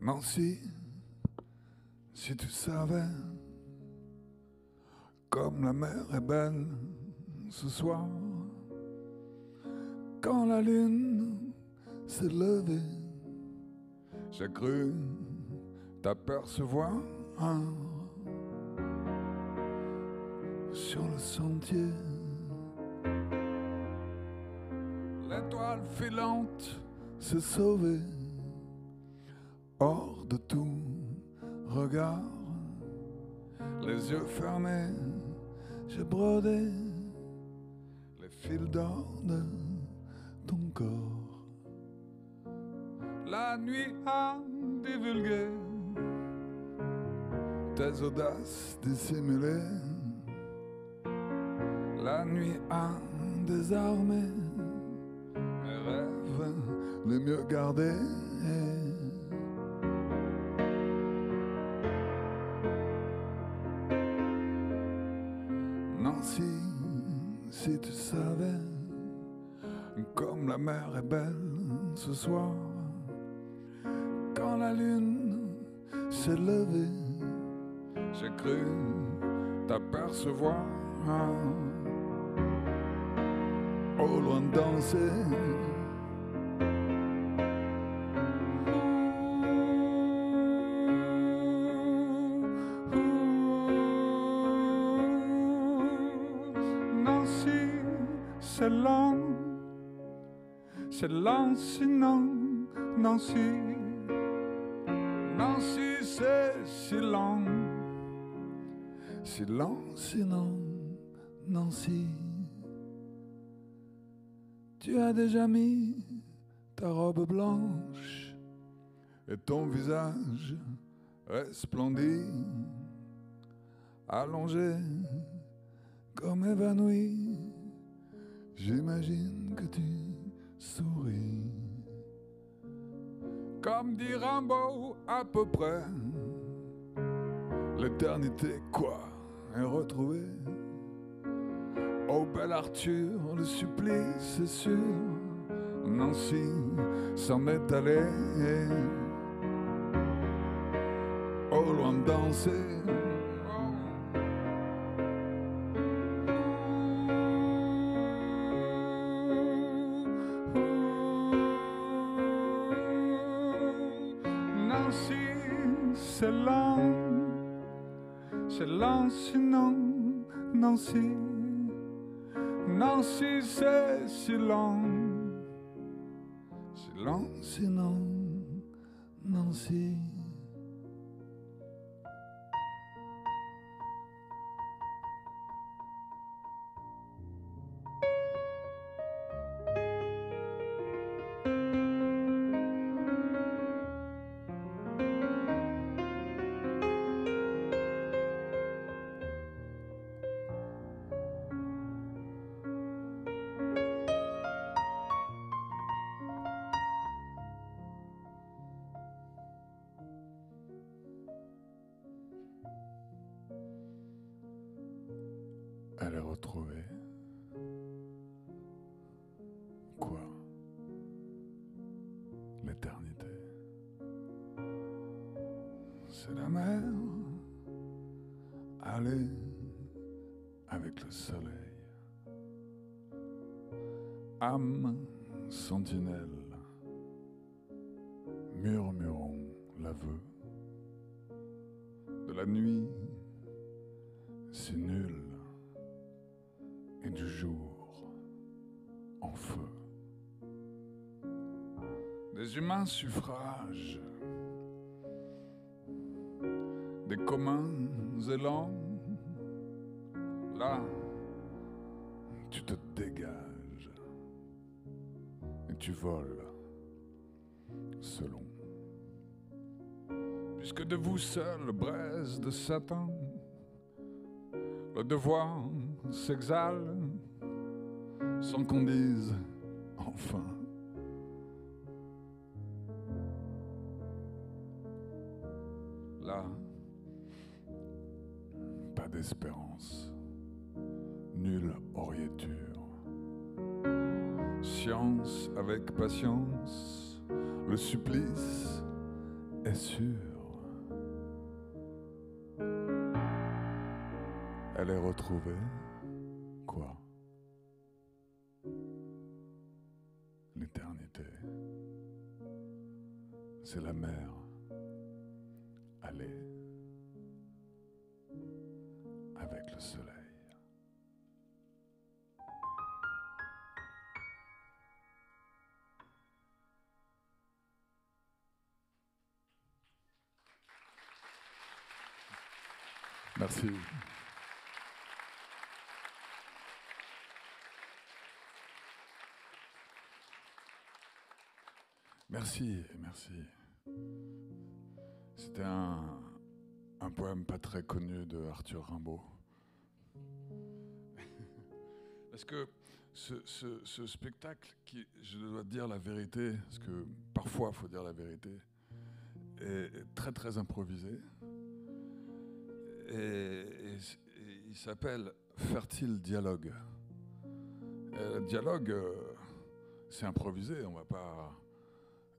Nancy, si tu savais comme la mer est belle ce soir, quand la lune s'est levée, j'ai cru t'apercevoir sur le sentier. L'étoile filante s'est sauvée hors de tout regard. Les yeux fermés, j'ai brodé les fils d'or de ton corps. La nuit a divulgué tes audaces dissimulées. La nuit a désarmé mes rêves les mieux gardés. Nancy, si tu savais comme la mer est belle ce soir, quand la lune s'est levée, j'ai cru t'apercevoir au loin danser. Nancy, c'est lent, sinon, Nancy. Nancy, c'est si lent, sinon, Nancy. Tu as déjà mis ta robe blanche et ton visage resplendit, allongé comme évanoui. J'imagine que tu souris. Comme dit Rimbaud à peu près, l'éternité quoi est retrouvée. Oh bel Arthur, le supplice c'est sûr, Nancy s'en est allée. Au loin danser. Nancy, c'est lent, sinon, Nancy. Nancy, c'est si lent, sinon, Nancy. Elle est retrouvée. Quoi? L'éternité. C'est la mer. Aller avec le soleil. Âme sentinelle. Murmurons l'aveu de la nuit si nulle et du jour en feu. Des humains suffrages, des communs élans, là tu te dégages et tu voles selon. Puisque de vous seul, braise de Satan, le devoir s'exhale sans qu'on dise enfin. Là, pas d'espérance, nulle oriéture. Science avec patience, le supplice est sûre. Elle est retrouvée. Quoi? L'éternité. C'est la mer. Allez. Avec le soleil. Merci. Merci, merci. C'était un poème pas très connu de Arthur Rimbaud. Parce que ce spectacle, qui, je dois te dire la vérité, parce que parfois il faut dire la vérité, est très très improvisé. Et il s'appelle Fertile Dialogue. Le dialogue, c'est improvisé, on ne va pas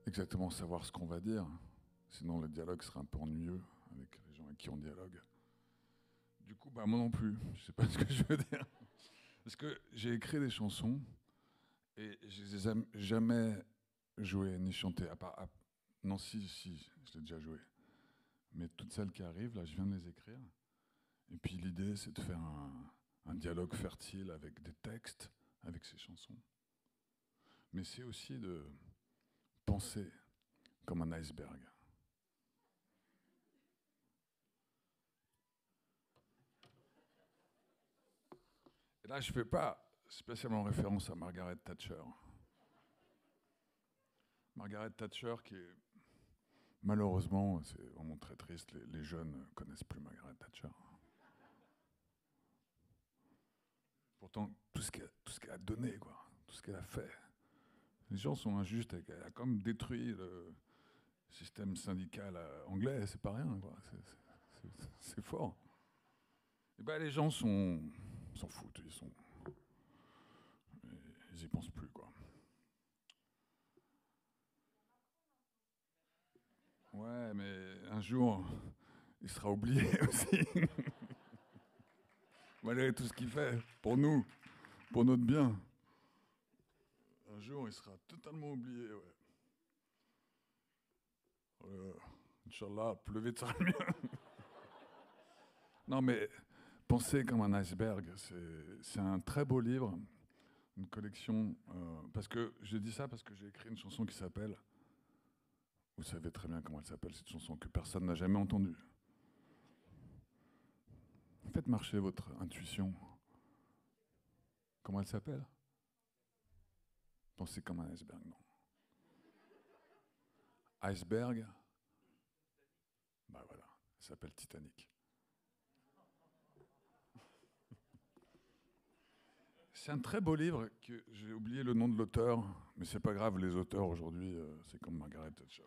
exactement savoir ce qu'on va dire, sinon le dialogue serait un peu ennuyeux avec les gens avec qui on dialogue. Du coup, moi non plus, je ne sais pas ce que je veux dire. Parce que j'ai écrit des chansons et je les ai jamais jouées ni chantées. Non, si, je l'ai déjà joué. Mais toutes celles qui arrivent, là, je viens de les écrire. Et puis l'idée, c'est de faire un dialogue fertile avec des textes, avec ces chansons. Mais c'est aussi de penser comme un iceberg. Et là, je ne fais pas spécialement référence à Margaret Thatcher. Margaret Thatcher qui est... Malheureusement, c'est vraiment très triste, les jeunes ne connaissent plus Margaret Thatcher. Pourtant, tout ce qu'elle a donné, quoi, tout ce qu'elle a fait. Les gens sont injustes, elle a comme détruit le système syndical anglais, c'est pas rien, quoi. C'est fort. Et ben les gens s'en foutent, ils y pensent plus, quoi. Ouais, mais un jour, il sera oublié aussi. Malgré tout ce qu'il fait pour nous, pour notre bien. Un jour, il sera totalement oublié, ouais. Inch'Allah, plus vite sera mieux. Non, mais Penser comme un iceberg, c'est un très beau livre, une collection. Parce que je dis ça parce que j'ai écrit une chanson qui s'appelle. Vous savez très bien comment elle s'appelle, cette chanson que personne n'a jamais entendue. Faites marcher votre intuition. Comment elle s'appelle? Pensez comme un iceberg, non. Iceberg, bah voilà, elle s'appelle Titanic. C'est un très beau livre, que j'ai oublié le nom de l'auteur, mais c'est pas grave, les auteurs aujourd'hui, c'est comme Margaret Thatcher.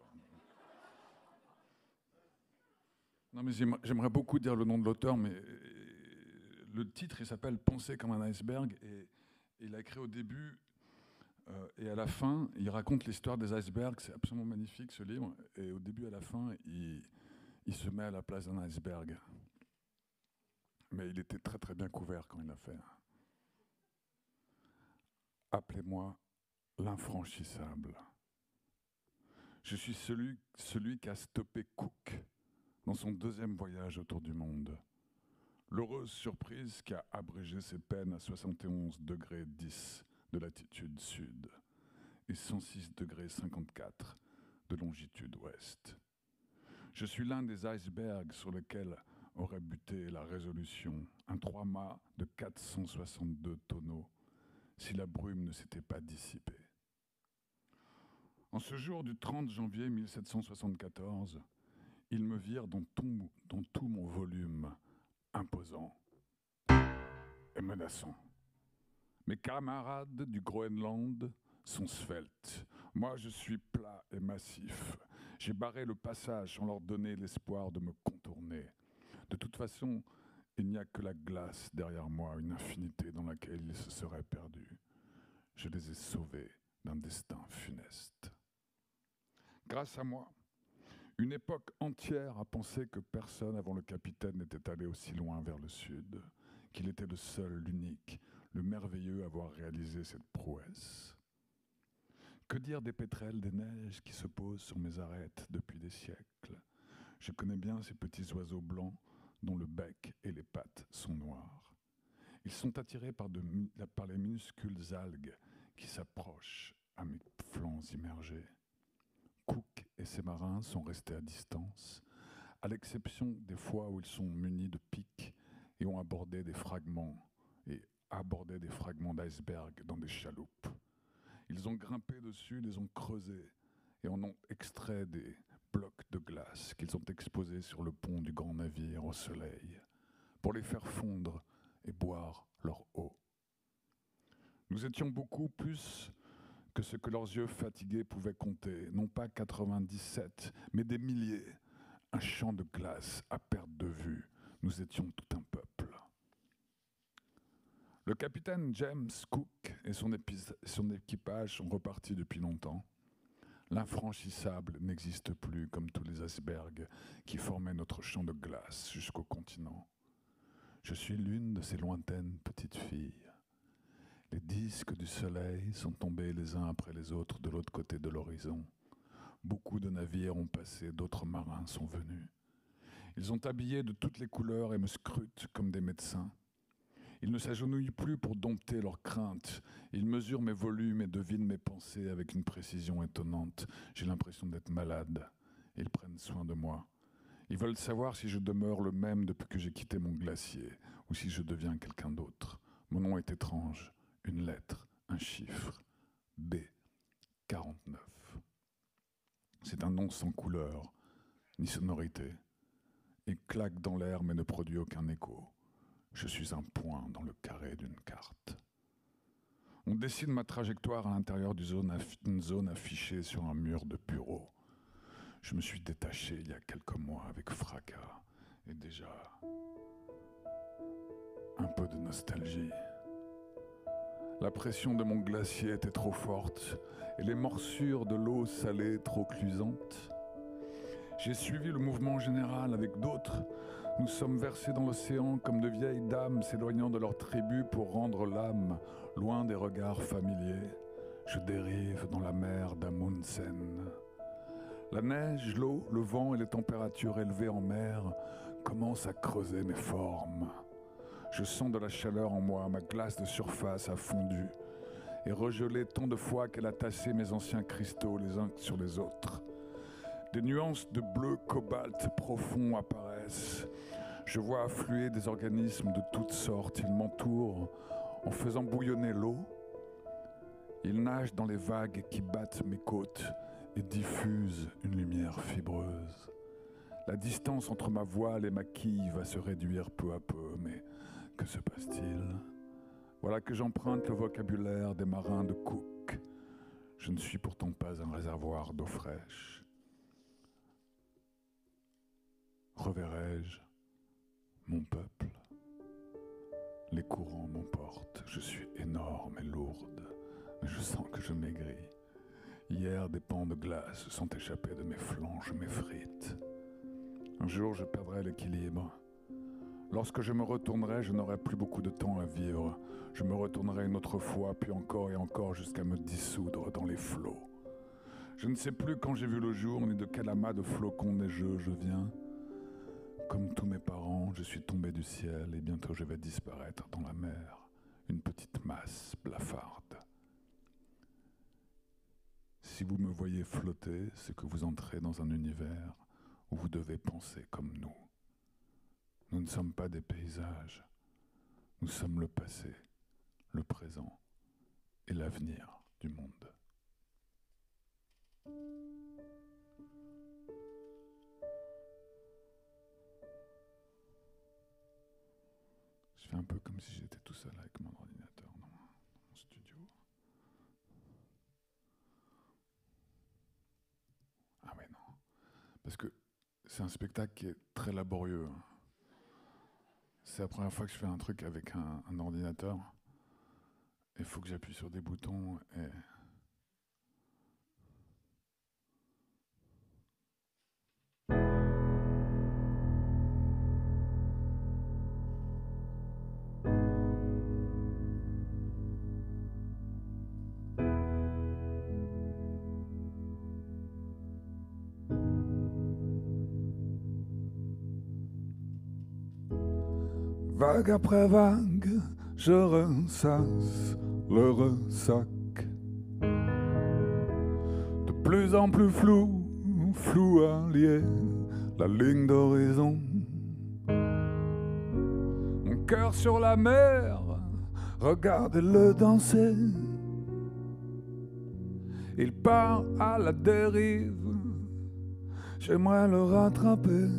Non, mais j'aimerais beaucoup dire le nom de l'auteur, mais le titre, il s'appelle Penser comme un iceberg, et il a écrit au début et à la fin, il raconte l'histoire des icebergs, c'est absolument magnifique ce livre, et au début et à la fin, il se met à la place d'un iceberg. Mais il était très très bien couvert quand il l'a fait. Appelez-moi l'infranchissable. Je suis celui qui a stoppé Cook dans son deuxième voyage autour du monde. L'heureuse surprise qui a abrégé ses peines à 71 degrés 10 de latitude sud et 106 degrés 54 de longitude ouest. Je suis l'un des icebergs sur lesquels aurait buté la Résolution, un 3-mâts de 462 tonneaux, si la brume ne s'était pas dissipée. En ce jour du 30 janvier 1774, ils me virent dans tout mon volume, imposant et menaçant. Mes camarades du Groenland sont sveltes. Moi, je suis plat et massif. J'ai barré le passage sans leur donner l'espoir de me contourner. De toute façon, il n'y a que la glace derrière moi, une infinité dans laquelle ils se seraient perdus. Je les ai sauvés d'un destin funeste. Grâce à moi, Une époque entière a pensé que personne avant le capitaine n'était allé aussi loin vers le sud, qu'il était le seul, l'unique, le merveilleux à avoir réalisé cette prouesse. Que dire des pétrels des neiges qui se posent sur mes arêtes depuis des siècles? Je connais bien ces petits oiseaux blancs dont le bec et les pattes sont noirs. Ils sont attirés par les minuscules algues qui s'approchent à mes flancs immergés. Cook et ses marins sont restés à distance, à l'exception des fois où ils sont munis de pics et ont abordé des fragments d'iceberg dans des chaloupes. Ils ont grimpé dessus, les ont creusés et en ont extrait des blocs de glace qu'ils ont exposés sur le pont du grand navire au soleil pour les faire fondre et boire leur eau. Nous étions beaucoup plus que ce que leurs yeux fatigués pouvaient compter, non pas 97, mais des milliers, un champ de glace à perte de vue. Nous étions tout un peuple. Le capitaine James Cook et son équipage sont repartis depuis longtemps. L'infranchissable n'existe plus comme tous les icebergs qui formaient notre champ de glace jusqu'au continent. Je suis l'une de ces lointaines petites filles. Les disques du soleil sont tombés les uns après les autres de l'autre côté de l'horizon. Beaucoup de navires ont passé, d'autres marins sont venus. Ils ont habillé de toutes les couleurs et me scrutent comme des médecins. Ils ne s'agenouillent plus pour dompter leurs craintes. Ils mesurent mes volumes et devinent mes pensées avec une précision étonnante. J'ai l'impression d'être malade. Ils prennent soin de moi. Ils veulent savoir si je demeure le même depuis que j'ai quitté mon glacier ou si je deviens quelqu'un d'autre. Mon nom est étrange. Une lettre, un chiffre. B. 49. C'est un nom sans couleur, ni sonorité. Il claque dans l'air mais ne produit aucun écho. Je suis un point dans le carré d'une carte. On dessine ma trajectoire à l'intérieur d'une zone affichée sur un mur de bureau. Je me suis détaché il y a quelques mois avec fracas et déjà un peu de nostalgie. La pression de mon glacier était trop forte et les morsures de l'eau salée trop clusantes. J'ai suivi le mouvement général avec d'autres. Nous sommes versés dans l'océan comme de vieilles dames s'éloignant de leur tribu pour rendre l'âme loin des regards familiers. Je dérive dans la mer d'Amundsen. La neige, l'eau, le vent et les températures élevées en mer commencent à creuser mes formes. Je sens de la chaleur en moi, ma glace de surface a fondu et regelé tant de fois qu'elle a tassé mes anciens cristaux les uns sur les autres. Des nuances de bleu cobalt profond apparaissent. Je vois affluer des organismes de toutes sortes. Ils m'entourent en faisant bouillonner l'eau. Ils nagent dans les vagues qui battent mes côtes et diffusent une lumière fibreuse. La distance entre ma voile et ma quille va se réduire peu à peu, mais que se passe-t-il? Voilà que j'emprunte le vocabulaire des marins de Cook. Je ne suis pourtant pas un réservoir d'eau fraîche. Reverrai-je mon peuple? Les courants m'emportent. Je suis énorme et lourde, mais je sens que je maigris. Hier, des pans de glace sont échappés de mes flancs, je m'effrite. Un jour, je perdrai l'équilibre. Lorsque je me retournerai, je n'aurai plus beaucoup de temps à vivre. Je me retournerai une autre fois, puis encore et encore, jusqu'à me dissoudre dans les flots. Je ne sais plus quand j'ai vu le jour, ni de quel amas de flocons neigeux je viens. Comme tous mes parents, je suis tombé du ciel et bientôt je vais disparaître dans la mer, une petite masse blafarde. Si vous me voyez flotter, c'est que vous entrez dans un univers où vous devez penser comme nous. Nous ne sommes pas des paysages, nous sommes le passé, le présent et l'avenir du monde. Je fais un peu comme si j'étais tout seul avec mon ordinateur dans mon studio. Ah ouais, non. Parce que c'est un spectacle qui est très laborieux. C'est la première fois que je fais un truc avec un ordinateur. Il faut que j'appuie sur des boutons et Vague après vague, je ressasse le ressac. De plus en plus flou, flou allié, la ligne d'horizon. Mon cœur sur la mer, regardez-le danser. Il part à la dérive, j'aimerais le rattraper.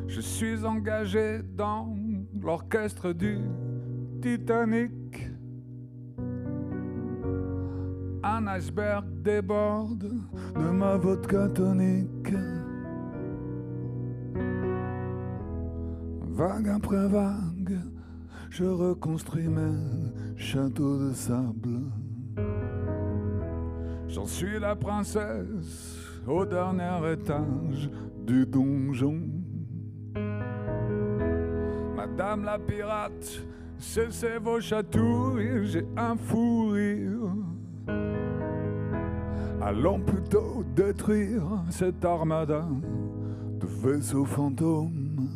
Je suis engagé dans l'orchestre du Titanic. Un iceberg déborde de ma vodka tonique. Vague après vague, je reconstruis mes châteaux de sable. J'en suis la princesse au dernier étage du donjon. Madame la pirate, cessez vos chatouilles, j'ai un fou rire. Allons plutôt détruire cette armada de vaisseaux fantômes.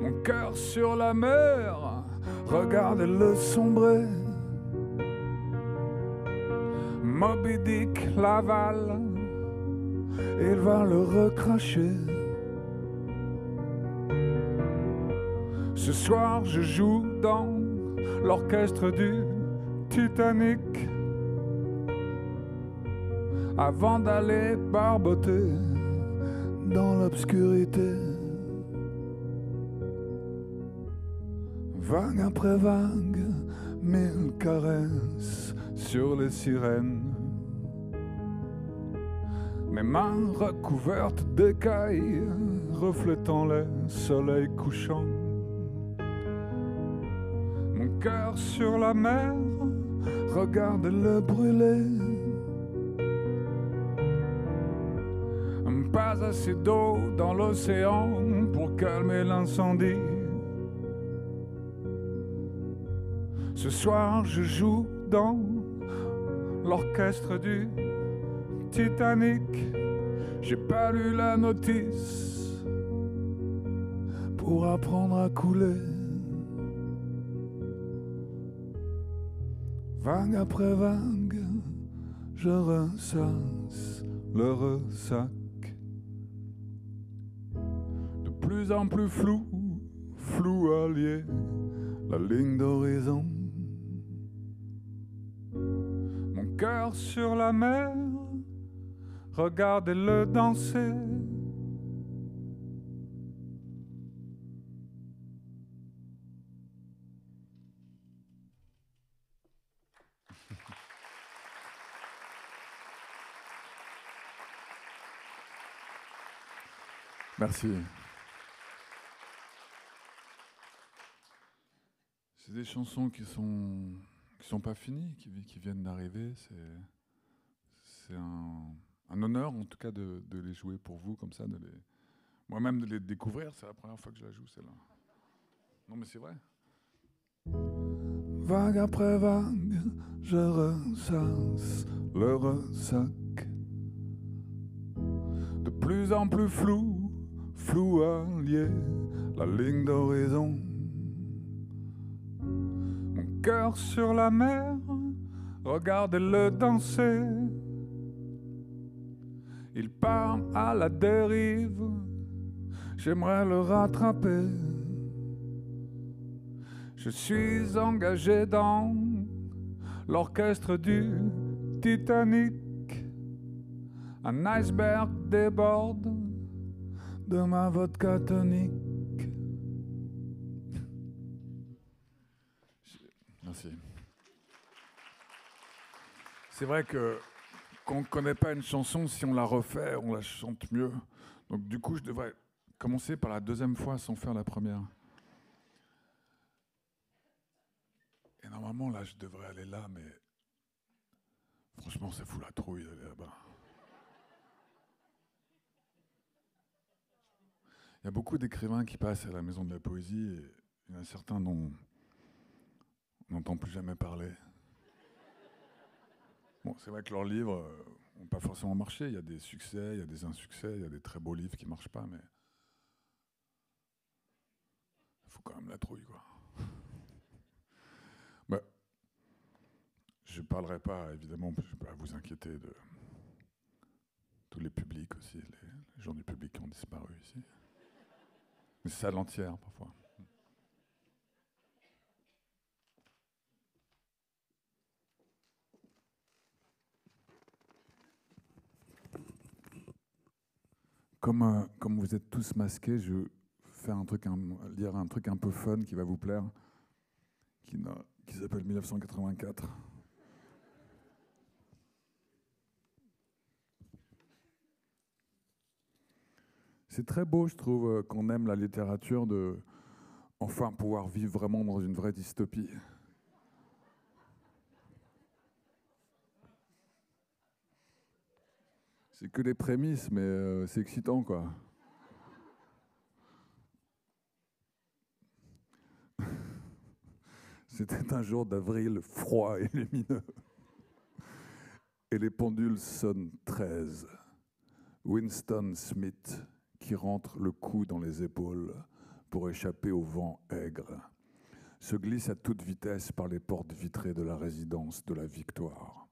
Mon cœur sur la mer, regardez-le sombrer. Moby Dick l'avale, il va le recracher. Ce soir je joue dans l'orchestre du Titanic. Avant d'aller barboter dans l'obscurité. Vague après vague, mille caresses sur les sirènes. Mes mains recouvertes d'écailles, reflétant les soleils couchants. Mon cœur sur la mer, regarde-le brûler. Pas assez d'eau dans l'océan pour calmer l'incendie. Ce soir je joue dans l'orchestre du Titanic. J'ai pas lu la notice pour apprendre à couler. Vague après vague, je ressasse le ressac. De plus en plus flou, flou allié, la ligne d'horizon. Mon cœur sur la mer, regardez-le danser. Merci. C'est des chansons qui sont pas finies, qui viennent d'arriver. C'est un honneur, en tout cas, de les jouer pour vous, comme ça, moi-même de les découvrir. C'est la première fois que je la joue, celle-là. Non, mais c'est vrai. Vague après vague, je ressasse le ressac. De plus en plus flou, flou allié, la ligne d'horizon. Mon cœur sur la mer, regardez-le danser. Il part à la dérive, j'aimerais le rattraper. Je suis engagé dans l'orchestre du Titanic. Un iceberg déborde de ma vodka tonique. Merci. C'est vrai que qu'on ne connaît pas une chanson, si on la refait, on la chante mieux. Donc du coup, je devrais commencer par la deuxième fois sans faire la première. Et normalement, là, je devrais aller là, mais franchement, ça fout la trouille d'aller là-bas. Il y a beaucoup d'écrivains qui passent à la Maison de la Poésie, et il y en a certains dont on n'entend plus jamais parler. Bon, c'est vrai que leurs livres, n'ont pas forcément marché. Il y a des succès, il y a des insuccès, il y a des très beaux livres qui ne marchent pas, mais il faut quand même la trouille, quoi. Bah, je ne parlerai pas, évidemment, je ne vais pas vous inquiéter de tous les publics aussi, les gens du public qui ont disparu ici. Mais c'est ça l'entière, parfois. Comme vous êtes tous masqués, je vais faire lire un truc un peu fun qui va vous plaire, qui s'appelle 1984. C'est très beau, je trouve, qu'on aime la littérature de enfin pouvoir vivre vraiment dans une vraie dystopie. C'est que les prémices, mais c'est excitant, quoi. C'était un jour d'avril froid et lumineux. Et les pendules sonnent 13. Winston Smith, qui rentre le cou dans les épaules pour échapper au vent aigre, se glisse à toute vitesse par les portes vitrées de la résidence de la Victoire.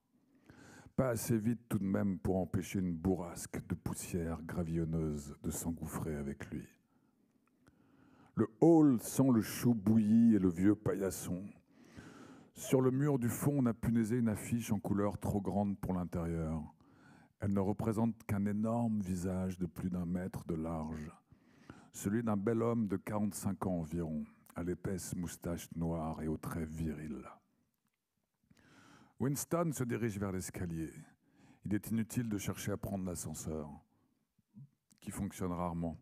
Pas assez vite tout de même pour empêcher une bourrasque de poussière gravillonneuse de s'engouffrer avec lui. Le hall sent le chou bouilli et le vieux paillasson. Sur le mur du fond, on a punaisé une affiche en couleur trop grande pour l'intérieur. Elle ne représente qu'un énorme visage de plus d'1 mètre de large, celui d'un bel homme de 45 ans environ, à l'épaisse moustache noire et aux traits virils. Winston se dirige vers l'escalier. Il est inutile de chercher à prendre l'ascenseur, qui fonctionne rarement,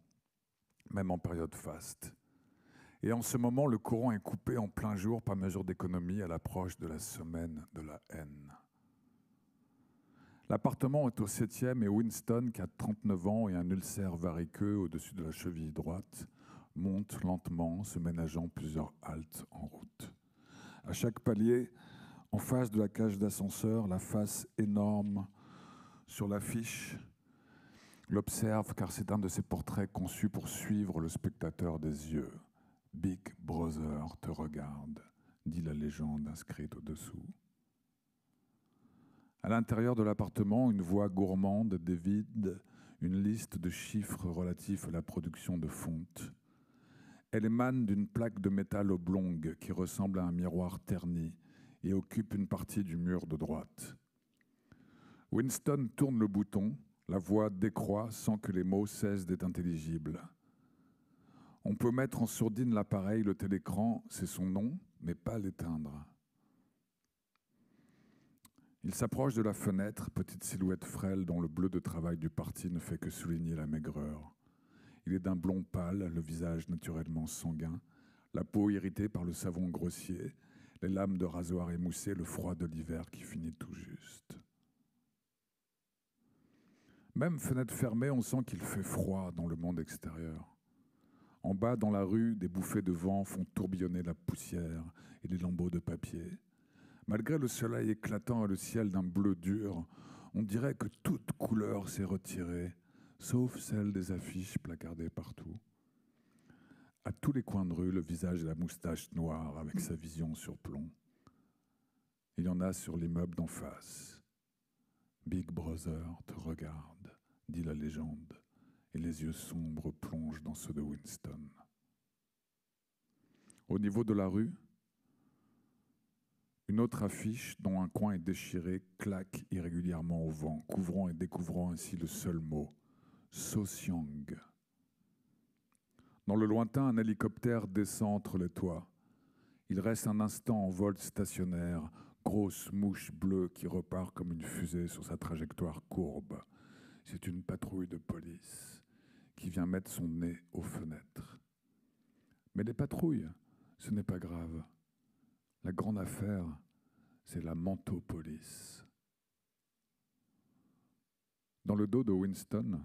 même en période faste. Et en ce moment, le courant est coupé en plein jour par mesure d'économie à l'approche de la semaine de la haine. L'appartement est au 7e et Winston, qui a 39 ans et un ulcère variqueux au-dessus de la cheville droite, monte lentement, se ménageant plusieurs haltes en route. À chaque palier, en face de la cage d'ascenseur, la face énorme sur l'affiche l'observe car c'est un de ces portraits conçus pour suivre le spectateur des yeux. Big Brother te regarde, dit la légende inscrite au-dessous. À l'intérieur de l'appartement, une voix gourmande dévide une liste de chiffres relatifs à la production de fonte. Elle émane d'une plaque de métal oblongue qui ressemble à un miroir terni et occupe une partie du mur de droite. Winston tourne le bouton, la voix décroît sans que les mots cessent d'être intelligibles. On peut mettre en sourdine l'appareil, le télécran, c'est son nom, mais pas l'éteindre. Il s'approche de la fenêtre, petite silhouette frêle dont le bleu de travail du parti ne fait que souligner la maigreur. Il est d'un blond pâle, le visage naturellement sanguin, la peau irritée par le savon grossier, les lames de rasoir émoussées, le froid de l'hiver qui finit tout juste. Même fenêtre fermée, on sent qu'il fait froid dans le monde extérieur. En bas, dans la rue, des bouffées de vent font tourbillonner la poussière et les lambeaux de papier. Malgré le soleil éclatant et le ciel d'un bleu dur, on dirait que toute couleur s'est retirée, sauf celle des affiches placardées partout. À tous les coins de rue, le visage et la moustache noire avec sa vision sur plomb. Il y en a sur l'immeuble d'en face. Big Brother te regarde, dit la légende, et les yeux sombres plongent dans ceux de Winston. Au niveau de la rue, une autre affiche, dont un coin est déchiré, claque irrégulièrement au vent, couvrant et découvrant ainsi le seul mot, So-Siang. Dans le lointain, un hélicoptère descend entre les toits. Il reste un instant en vol stationnaire, grosse mouche bleue qui repart comme une fusée sur sa trajectoire courbe. C'est une patrouille de police qui vient mettre son nez aux fenêtres. Mais les patrouilles, ce n'est pas grave. La grande affaire, c'est la manteau-police. Dans le dos de Winston,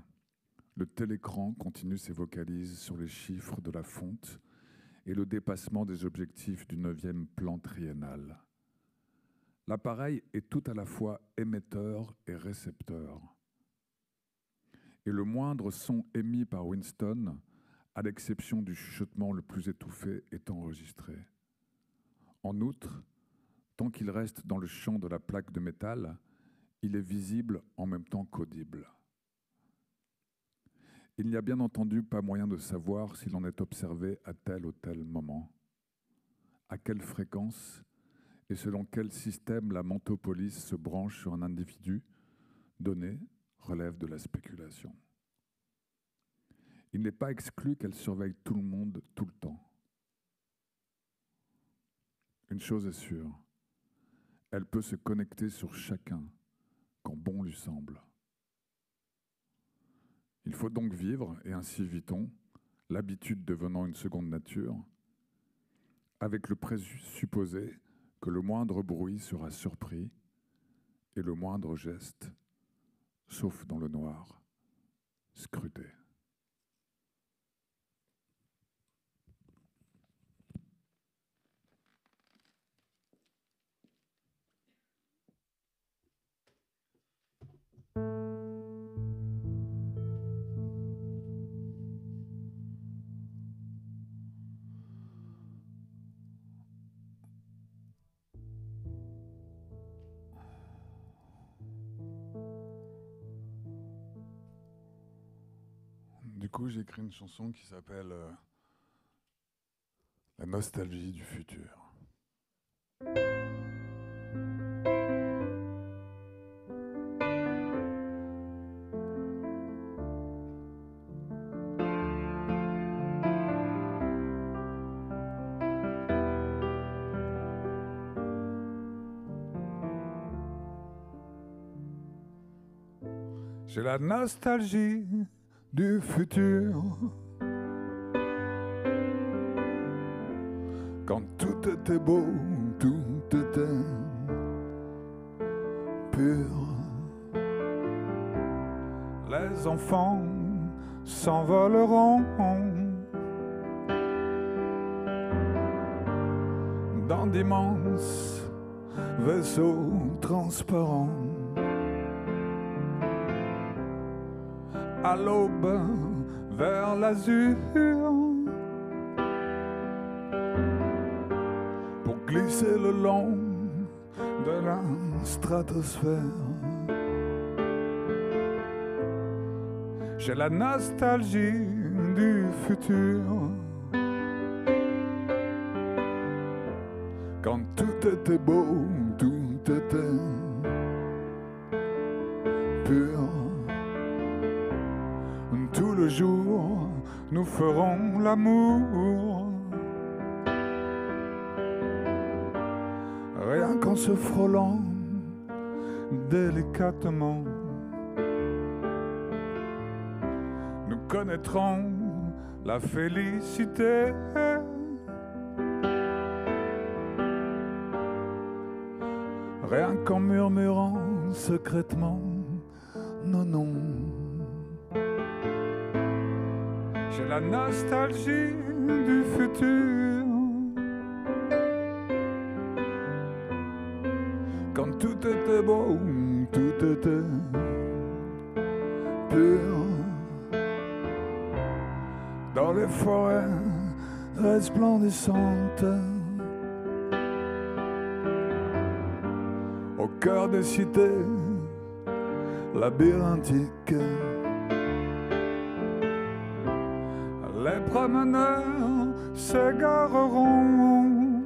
le télécran continue ses vocalises sur les chiffres de la fonte et le dépassement des objectifs du 9e plan triennal. L'appareil est tout à la fois émetteur et récepteur. Et le moindre son émis par Winston, à l'exception du chuchotement le plus étouffé, est enregistré. En outre, tant qu'il reste dans le champ de la plaque de métal, il est visible en même temps qu'audible. Il n'y a bien entendu pas moyen de savoir s'il en est observé à tel ou tel moment, à quelle fréquence et selon quel système la mentopolice se branche sur un individu donné relève de la spéculation. Il n'est pas exclu qu'elle surveille tout le monde tout le temps. Une chose est sûre, elle peut se connecter sur chacun quand bon lui semble. Il faut donc vivre, et ainsi vit-on, l'habitude devenant une seconde nature, avec le présupposé que le moindre bruit sera surpris et le moindre geste, sauf dans le noir, scruté. Du coup, j'ai écrit une chanson qui s'appelle La nostalgie du futur. J'ai la nostalgie du futur, quand tout était beau, tout était pur. Les enfants s'envoleront dans d'immenses vaisseaux transparents. À l'aube, vers l'azur, pour glisser le long de la stratosphère. J'ai la nostalgie du futur, quand tout était beau, tout était pur. Tout le jour, nous ferons l'amour, rien qu'en se frôlant délicatement. Nous connaîtrons la félicité, rien qu'en murmurant secrètement non, non. J'ai la nostalgie du futur, quand tout était beau, tout était pur. Dans les forêts resplendissantes, au cœur des cités labyrinthiques, les promeneurs s'égareront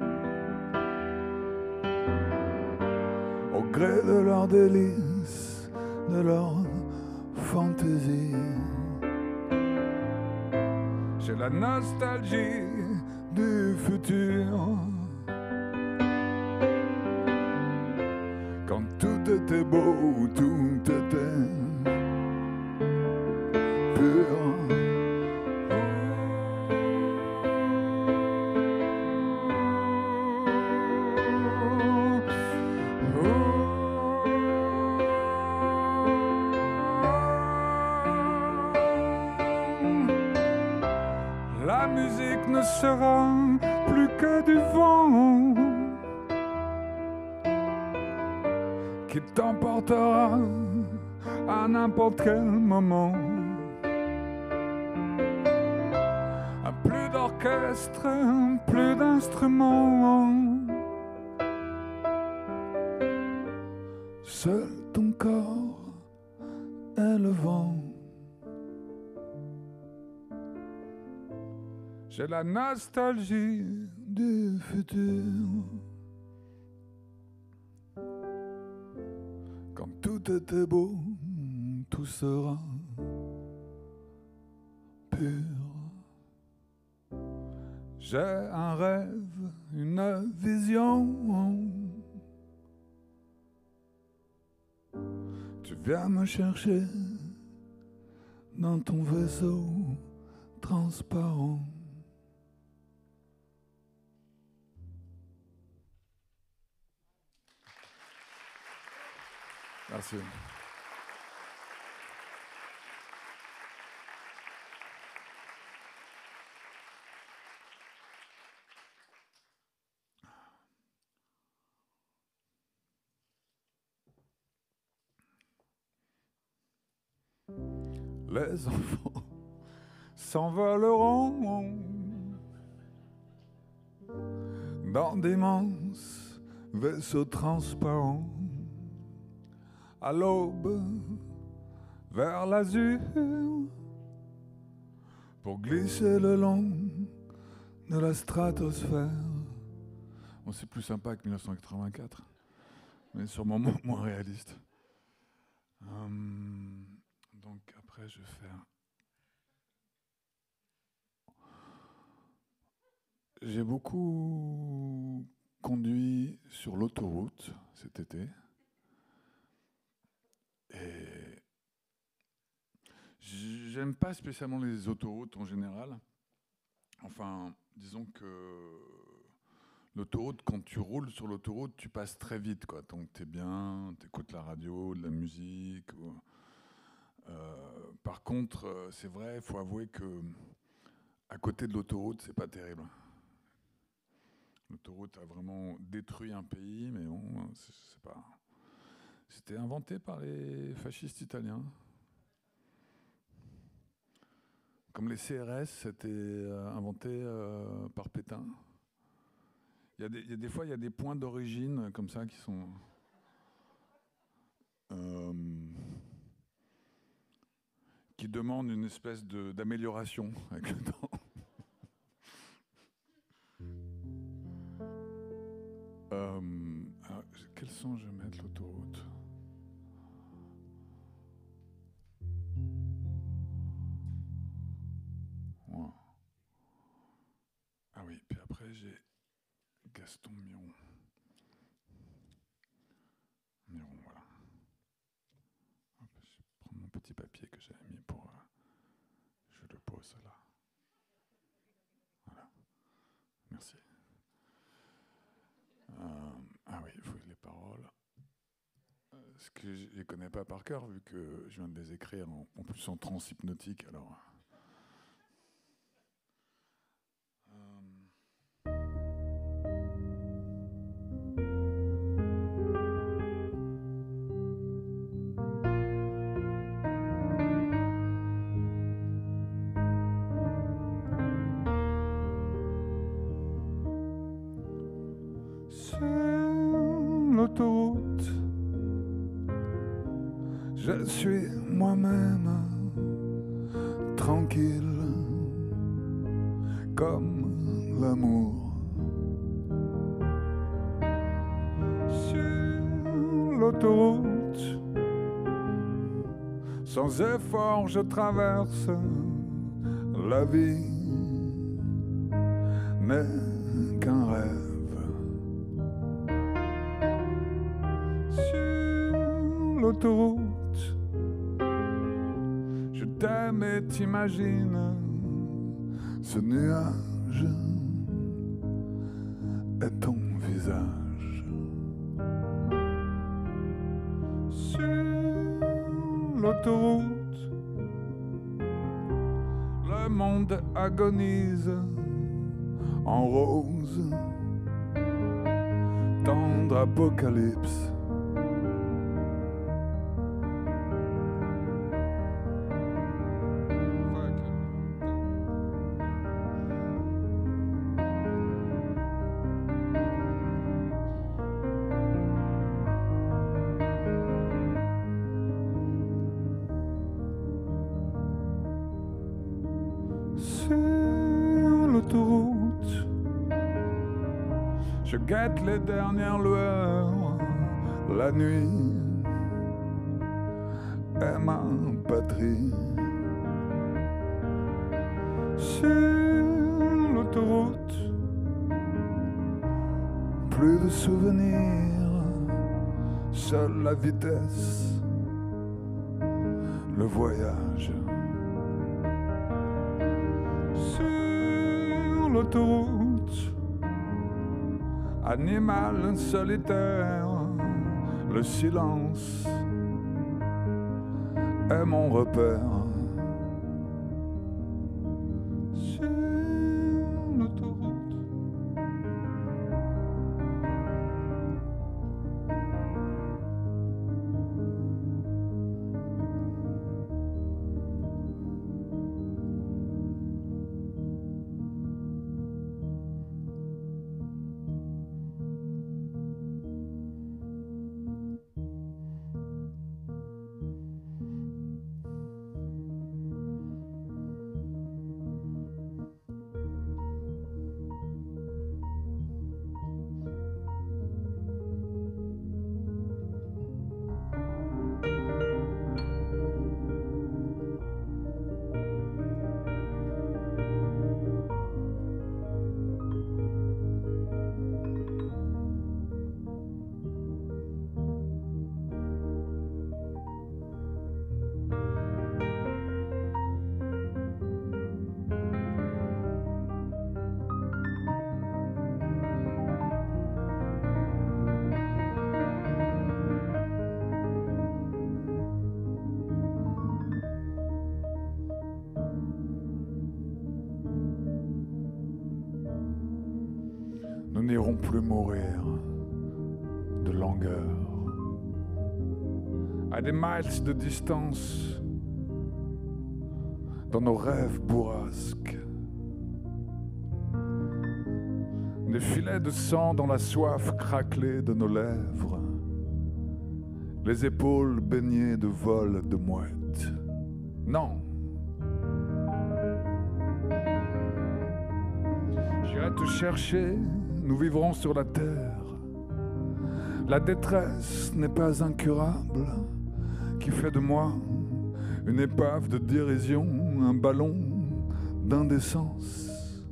au gré de leurs délices, de leur fantaisie. J'ai la nostalgie du futur, quand tout était beau, tout était pur. La musique ne sera plus que du vent, t'emportera à n'importe quel moment. Plus d'orchestre, plus d'instruments. Seul ton corps est le vent. J'ai la nostalgie du futur. Quand tout était beau, tout sera pur. J'ai un rêve, une vision. Tu viens me chercher dans ton vaisseau transparent. Merci. Les enfants s'envoleront dans d'immenses vaisseaux transparents. À l'aube, vers l'azur, pour glisser le long de la stratosphère. Bon, c'est plus sympa que 1984, mais sûrement moins réaliste. Donc après, je vais faire... J'ai beaucoup conduit sur l'autoroute cet été. Et j'aime pas spécialement les autoroutes en général. Enfin, disons que l'autoroute, quand tu roules sur l'autoroute, tu passes très vite, quoi. Donc t'es bien, t'écoutes la radio, de la musique. Par contre, c'est vrai, il faut avouer que à côté de l'autoroute, c'est pas terrible. L'autoroute a vraiment détruit un pays, mais bon, c'est pas... C'était inventé par les fascistes italiens. Comme les CRS, c'était inventé par Pétain. Il y a des fois, il y a des points d'origine comme ça qui sont... qui demandent une espèce d'amélioration avec le temps. Alors, quel son je vais mettre l'autoroute ? Ouais. Ah oui, puis après j'ai Gaston Miron. Miron, voilà. Hop, je vais prendre mon petit papier que j'avais mis pour... je le pose là. Voilà. Merci. Ah oui, il faut les paroles. Ce que je les connais pas par cœur, vu que je viens de les écrire en plus en trance hypnotique, alors... L'autoroute, je suis moi-même tranquille comme l'amour. Sur l'autoroute, sans effort je traverse la vie, n'est qu'un rêve. L'autoroute, je t'aime et t'imagine, ce nuage est ton visage. Sur l'autoroute, le monde agonise en rose, tendre apocalypse. Sur l'autoroute, je guette les dernières lueurs. La nuit est ma patrie. Sur l'autoroute, plus de souvenirs, seule la vitesse, le voyage. Sur l'autoroute, animal solitaire, le silence est mon repère. Sur l'autoroute. Nous n'irons plus mourir de langueur. À des miles de distance, dans nos rêves bourrasques. Des filets de sang dans la soif craquelée de nos lèvres. Les épaules baignées de vols de mouettes. Non. J'irai te chercher, nous vivrons sur la terre. La détresse n'est pas incurable, qui fait de moi une épave de dérision, un ballon d'indécence.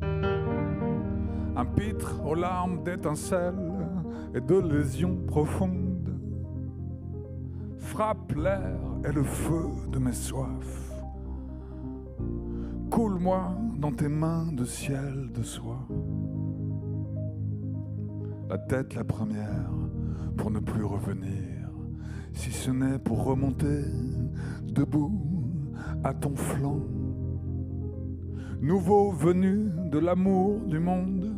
Un pitre aux larmes d'étincelles et de lésions profondes frappe l'air et le feu de mes soifs. Coule-moi dans tes mains de ciel de soie. La tête la première pour ne plus revenir, si ce n'est pour remonter debout à ton flanc. Nouveau venu de l'amour du monde.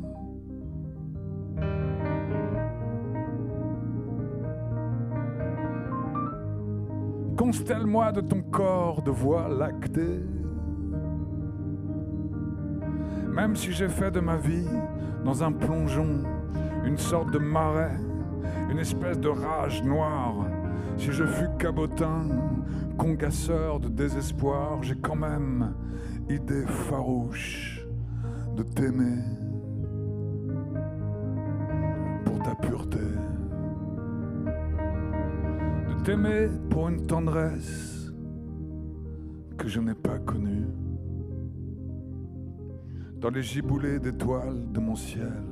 Constelle-moi de ton corps de voie lactée. Même si j'ai fait de ma vie, dans un plongeon, une sorte de marais, une espèce de rage noire, si je fus cabotin, congasseur de désespoir, j'ai quand même idée farouche de t'aimer pour ta pureté, de t'aimer pour une tendresse que je n'ai pas connue. Dans les giboulées d'étoiles de mon ciel,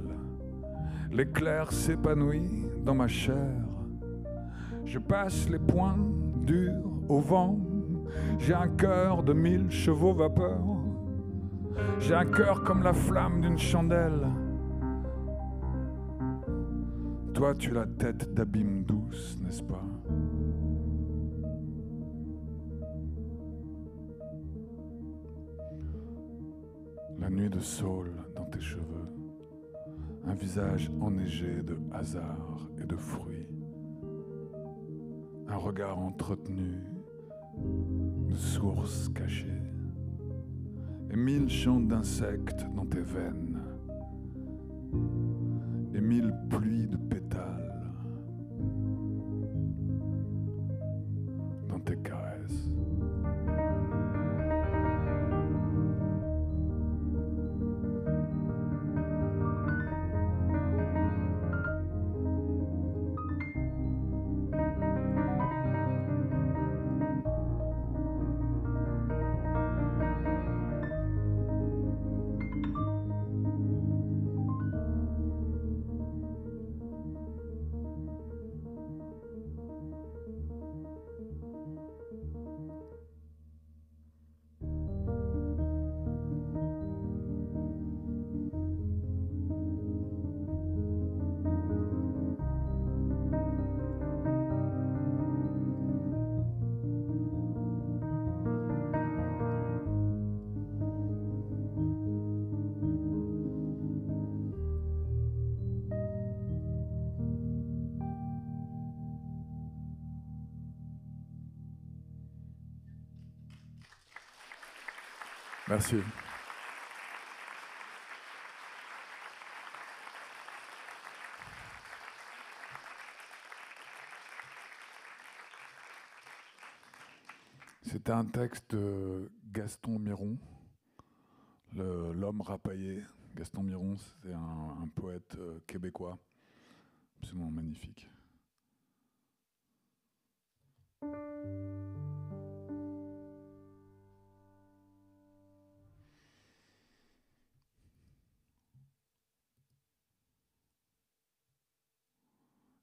l'éclair s'épanouit dans ma chair. Je passe les poings durs au vent. J'ai un cœur de 1000 chevaux vapeur. J'ai un cœur comme la flamme d'une chandelle. Toi, tu as la tête d'abîme douce, n'est-ce pas? La nuit de saule dans tes cheveux, un visage enneigé de hasard et de fruits, un regard entretenu de sources cachées, et 1000 chants d'insectes dans tes veines, et 1000 pluies de pétales dans tes caresses. Merci. C'était un texte de Gaston Miron, l'homme rapaillé. Gaston Miron, c'est un poète québécois, absolument magnifique.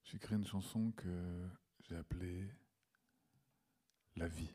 J'ai créé une chanson que j'ai appelée La vie.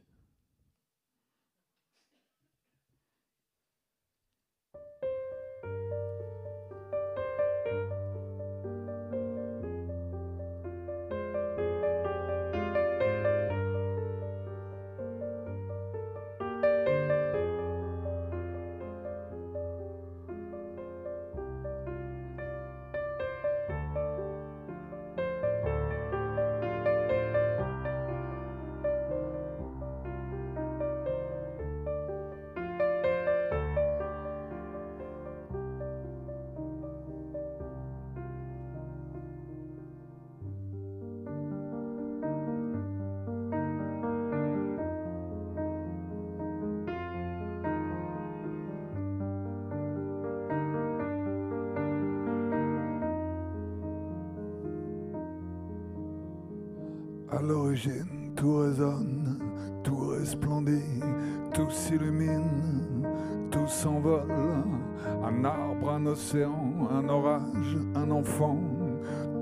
À l'origine, tout résonne, tout resplendit, tout s'illumine, tout s'envole. Un arbre, un océan, un orage, un enfant,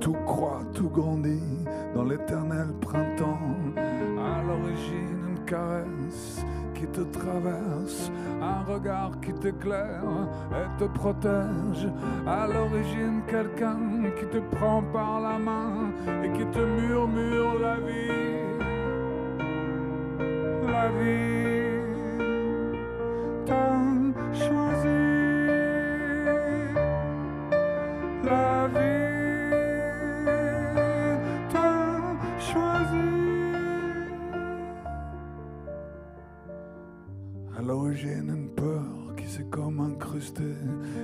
tout croît, tout grandit dans l'éternel printemps. À l'origine, une caresse qui te traverse, un regard qui t'éclaire et te protège. À l'origine, quelqu'un qui te prend par la main et qui te murmure la vie. La vie t'a choisi. La vie t'a choisi. À l'origine, une peur qui s'est comme incrustée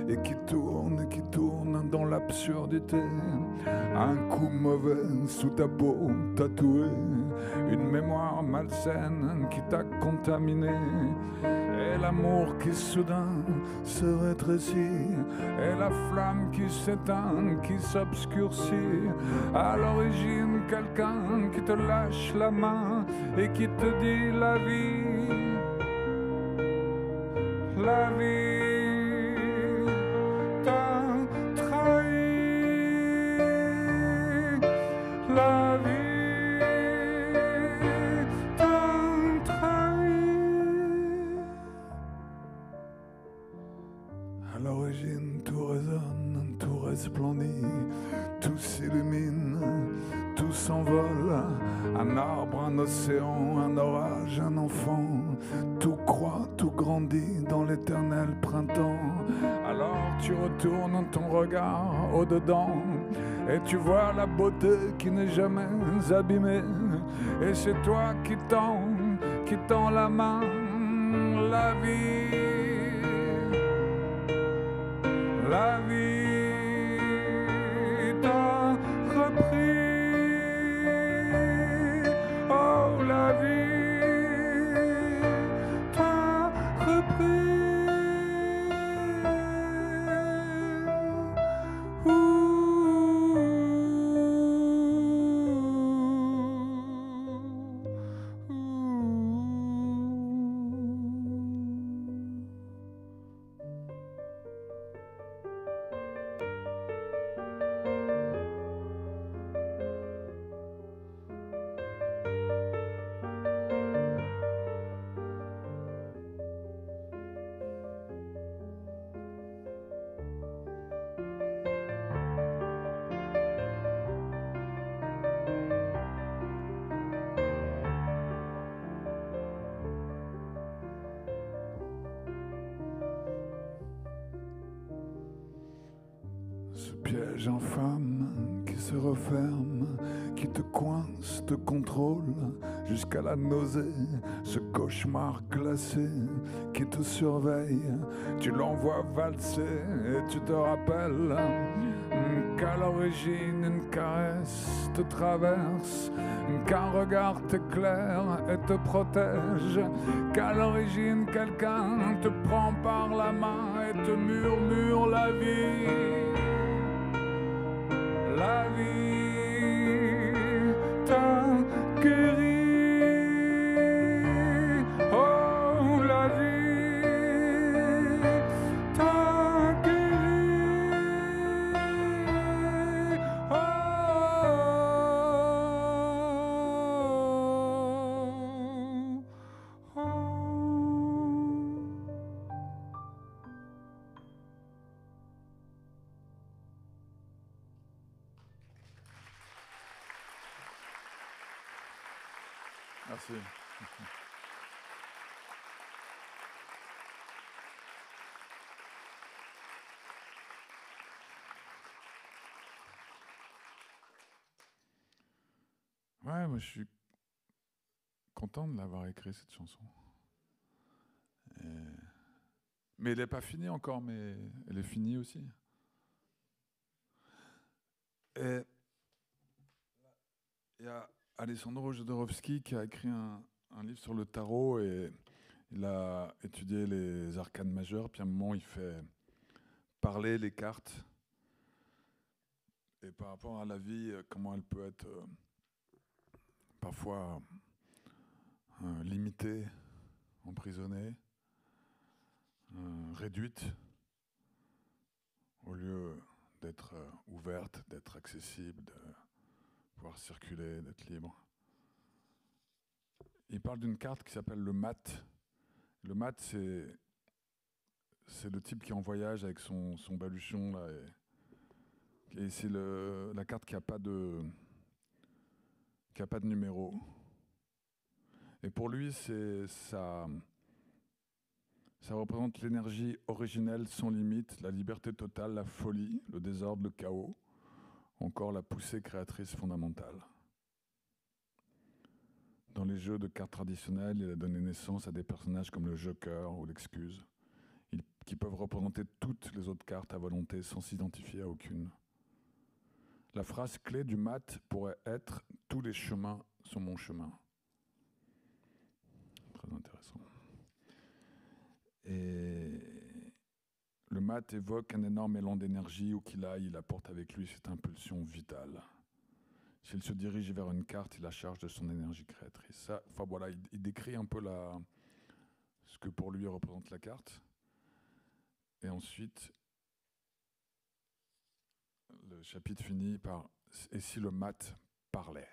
et qui tourne dans l'absurdité. Un coup mauvais sous ta peau tatouée, une mémoire malsaine qui t'a contaminé. Et l'amour qui soudain se rétrécit, et la flamme qui s'éteint, qui s'obscurcit. À l'origine, quelqu'un qui te lâche la main et qui te dit la vie. La vie t'a trahi. La vie t'a trahi. À l'origine, tout résonne, tout resplendit, tout s'illumine, tout s'envole. Un arbre, un océan, un orage, un enfant, tout croît, tout grandit dans l'éternel printemps. Alors tu retournes ton regard au-dedans et tu vois la beauté qui n'est jamais abîmée. Et c'est toi qui tends la main. La vie, la vie t'a repris. Oh, la vie t'a repris. Piège infâme qui se referme, qui te coince, te contrôle jusqu'à la nausée, ce cauchemar glacé qui te surveille. Tu l'envoies valser et tu te rappelles qu'à l'origine une caresse te traverse, qu'un regard t'éclaire et te protège, qu'à l'origine quelqu'un te prend par la main et te murmure la vie. La vie t'a guéri. Oh, la vie t'a guéri. Oh, oh, oh. Merci. Ouais, moi je suis content de l'avoir écrit cette chanson. Mais elle n'est pas finie encore, mais elle est finie aussi. Et il y a Alessandro Jodorowsky qui a écrit un livre sur le tarot et il a étudié les arcanes majeures, puis à un moment il fait parler les cartes et par rapport à la vie, comment elle peut être parfois limitée, emprisonnée, réduite, au lieu d'être ouverte, d'être accessible, de pouvoir circuler, d'être libre. Il parle d'une carte qui s'appelle le mat. Le mat, c'est le type qui est en voyage avec son baluchon là, et c'est la carte qui n'a pas de numéro. Et pour lui, ça représente l'énergie originelle sans limite, la liberté totale, la folie, le désordre, le chaos, encore la poussée créatrice fondamentale. Dans les jeux de cartes traditionnels, il a donné naissance à des personnages comme le Joker ou l'Excuse, qui peuvent représenter toutes les autres cartes à volonté sans s'identifier à aucune. La phrase clé du mat pourrait être « Tous les chemins sont mon chemin ». Très intéressant. Et le mat évoque un énorme élan d'énergie où qu'il aille, il apporte avec lui cette impulsion vitale. S'il se dirige vers une carte, il la charge de son énergie créatrice. Ça, enfin voilà, il décrit un peu ce que pour lui représente la carte. Et ensuite, le chapitre finit par « Et si le mat parlait ?»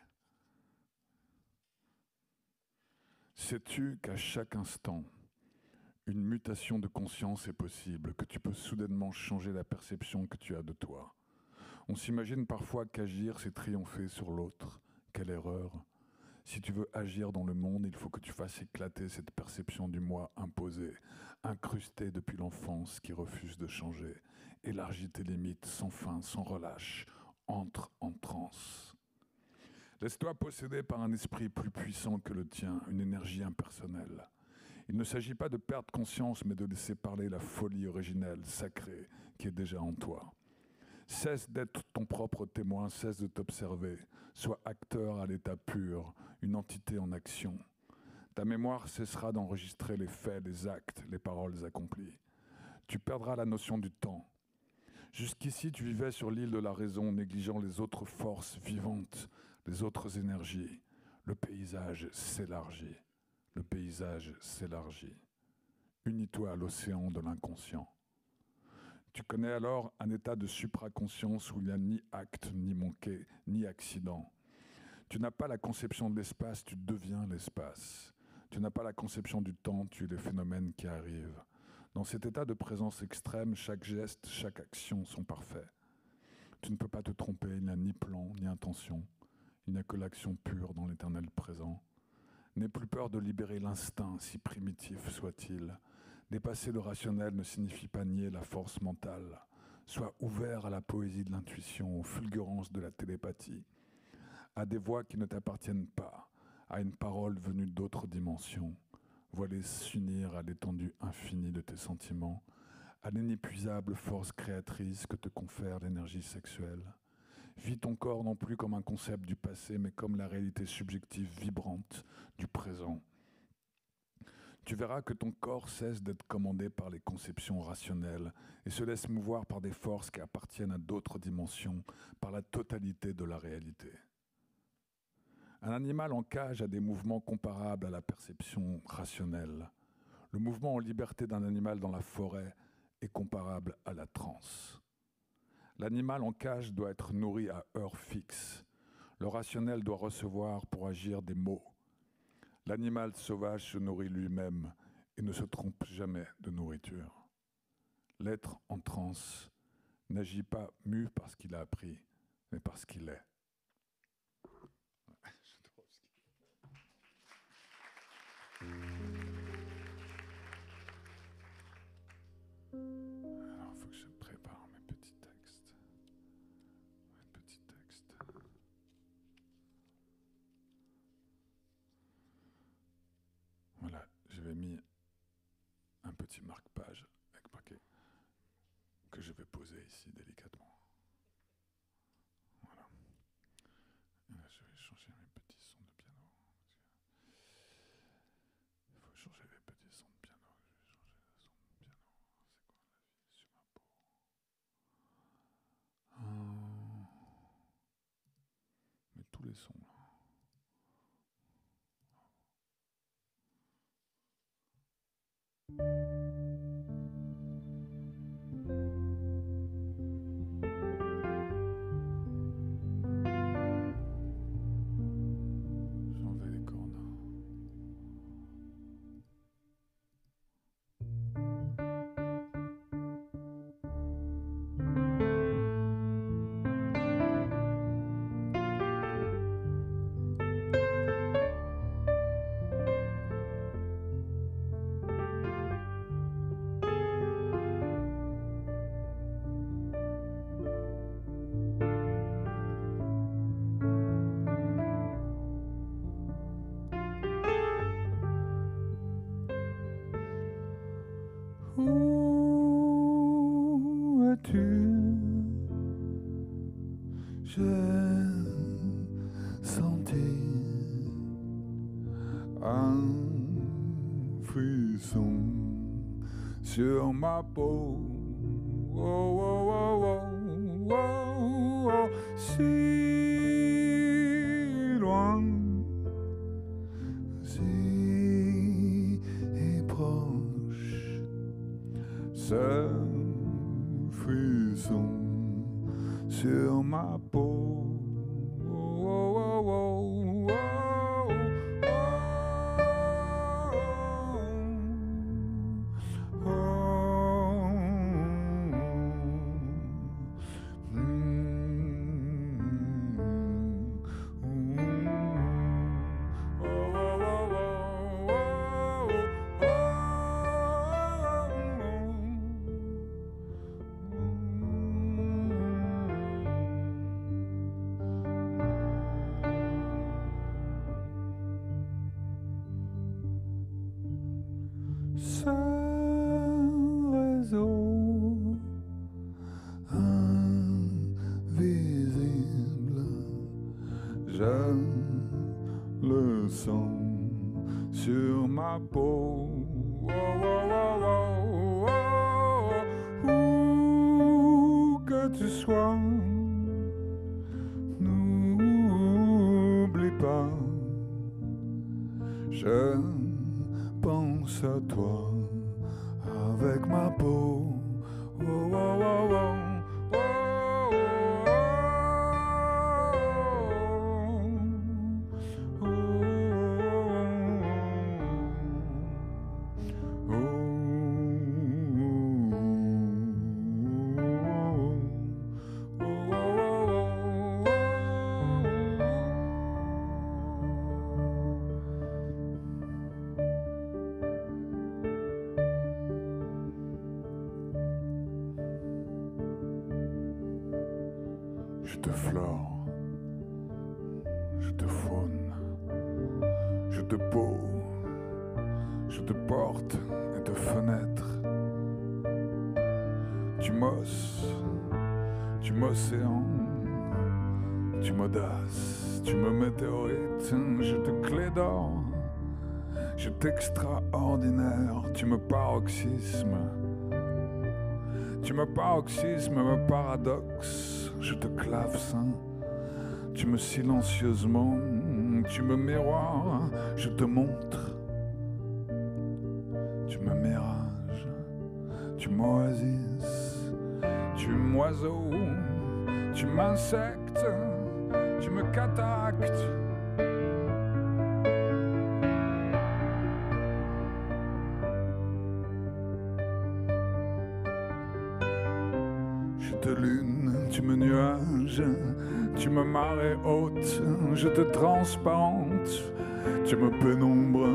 Sais-tu qu'à chaque instant, une mutation de conscience est possible, que tu peux soudainement changer la perception que tu as de toi? On s'imagine parfois qu'agir, c'est triompher sur l'autre. Quelle erreur! Si tu veux agir dans le monde, il faut que tu fasses éclater cette perception du moi imposée, incrustée depuis l'enfance qui refuse de changer. Élargis tes limites sans fin, sans relâche. Entre en transe. Laisse-toi posséder par un esprit plus puissant que le tien, une énergie impersonnelle. Il ne s'agit pas de perdre conscience, mais de laisser parler la folie originelle, sacrée, qui est déjà en toi. Cesse d'être ton propre témoin, cesse de t'observer. Sois acteur à l'état pur, une entité en action. Ta mémoire cessera d'enregistrer les faits, les actes, les paroles accomplies. Tu perdras la notion du temps. Jusqu'ici, tu vivais sur l'île de la raison, négligeant les autres forces vivantes, les autres énergies. Le paysage s'élargit. Le paysage s'élargit. Unis-toi à l'océan de l'inconscient. Tu connais alors un état de supraconscience où il n'y a ni acte, ni manqué, ni accident. Tu n'as pas la conception de l'espace, tu deviens l'espace. Tu n'as pas la conception du temps, tu es les phénomènes qui arrivent. Dans cet état de présence extrême, chaque geste, chaque action sont parfaits. Tu ne peux pas te tromper, il n'y a ni plan, ni intention. Il n'y a que l'action pure dans l'éternel présent. N'aie plus peur de libérer l'instinct, si primitif soit-il. Dépasser le rationnel ne signifie pas nier la force mentale. Sois ouvert à la poésie de l'intuition, aux fulgurances de la télépathie, à des voix qui ne t'appartiennent pas, à une parole venue d'autres dimensions. Vois-les s'unir à l'étendue infinie de tes sentiments, à l'inépuisable force créatrice que te confère l'énergie sexuelle. Vis ton corps non plus comme un concept du passé, mais comme la réalité subjective vibrante du présent. Tu verras que ton corps cesse d'être commandé par les conceptions rationnelles et se laisse mouvoir par des forces qui appartiennent à d'autres dimensions, par la totalité de la réalité. Un animal en cage a des mouvements comparables à la perception rationnelle. Le mouvement en liberté d'un animal dans la forêt est comparable à la transe. L'animal en cage doit être nourri à heure fixe. Le rationnel doit recevoir pour agir des mots. L'animal sauvage se nourrit lui-même et ne se trompe jamais de nourriture. L'être en transe n'agit pas mu parce qu'il a appris, mais parce qu'il est. Alors, il faut que je prépare mes petits textes. Voilà, j'avais mis un petit marque-page avec paquet que je vais poser ici délicatement. Voilà. Et là, je vais changer mes petits sons de piano. Il faut changer les petits sons de piano. Je vais changer le son de piano. C'est quoi la vie sur ma peau? Mais tous les sons là. J'enlève les cordes. Où es-tu? J'ai senti un frisson sur ma peau. Oh, oh, oh, oh, oh, oh, si loin, si proche, ce frisson sur ma peau. Oh, oh, oh, oh, oh, ce réseau invisible, je le sens sur ma peau. Oh, oh, oh, oh, oh, oh. Où que tu sois, n'oublie pas, je pense à toi avec ma peau. Oh, oh, oh, oh, oh, oh, oh, Je te flore, je te faune, je te peau, je te portes et de fenêtres. Tu m'osses, tu m'océans, tu m'audaces, tu me météorites, je te clé d'or, je t'extraordinaire, tu me paroxysme, me paradoxe, je te clavecin, tu me silencieusement, tu me miroir, je te montre, tu me mirage, tu m'oasis, tu m'oiseau, tu m'insectes, tu me cataractes. Je te lune, tu me nuage, tu me marée haute, je te transparente, tu me pénombre,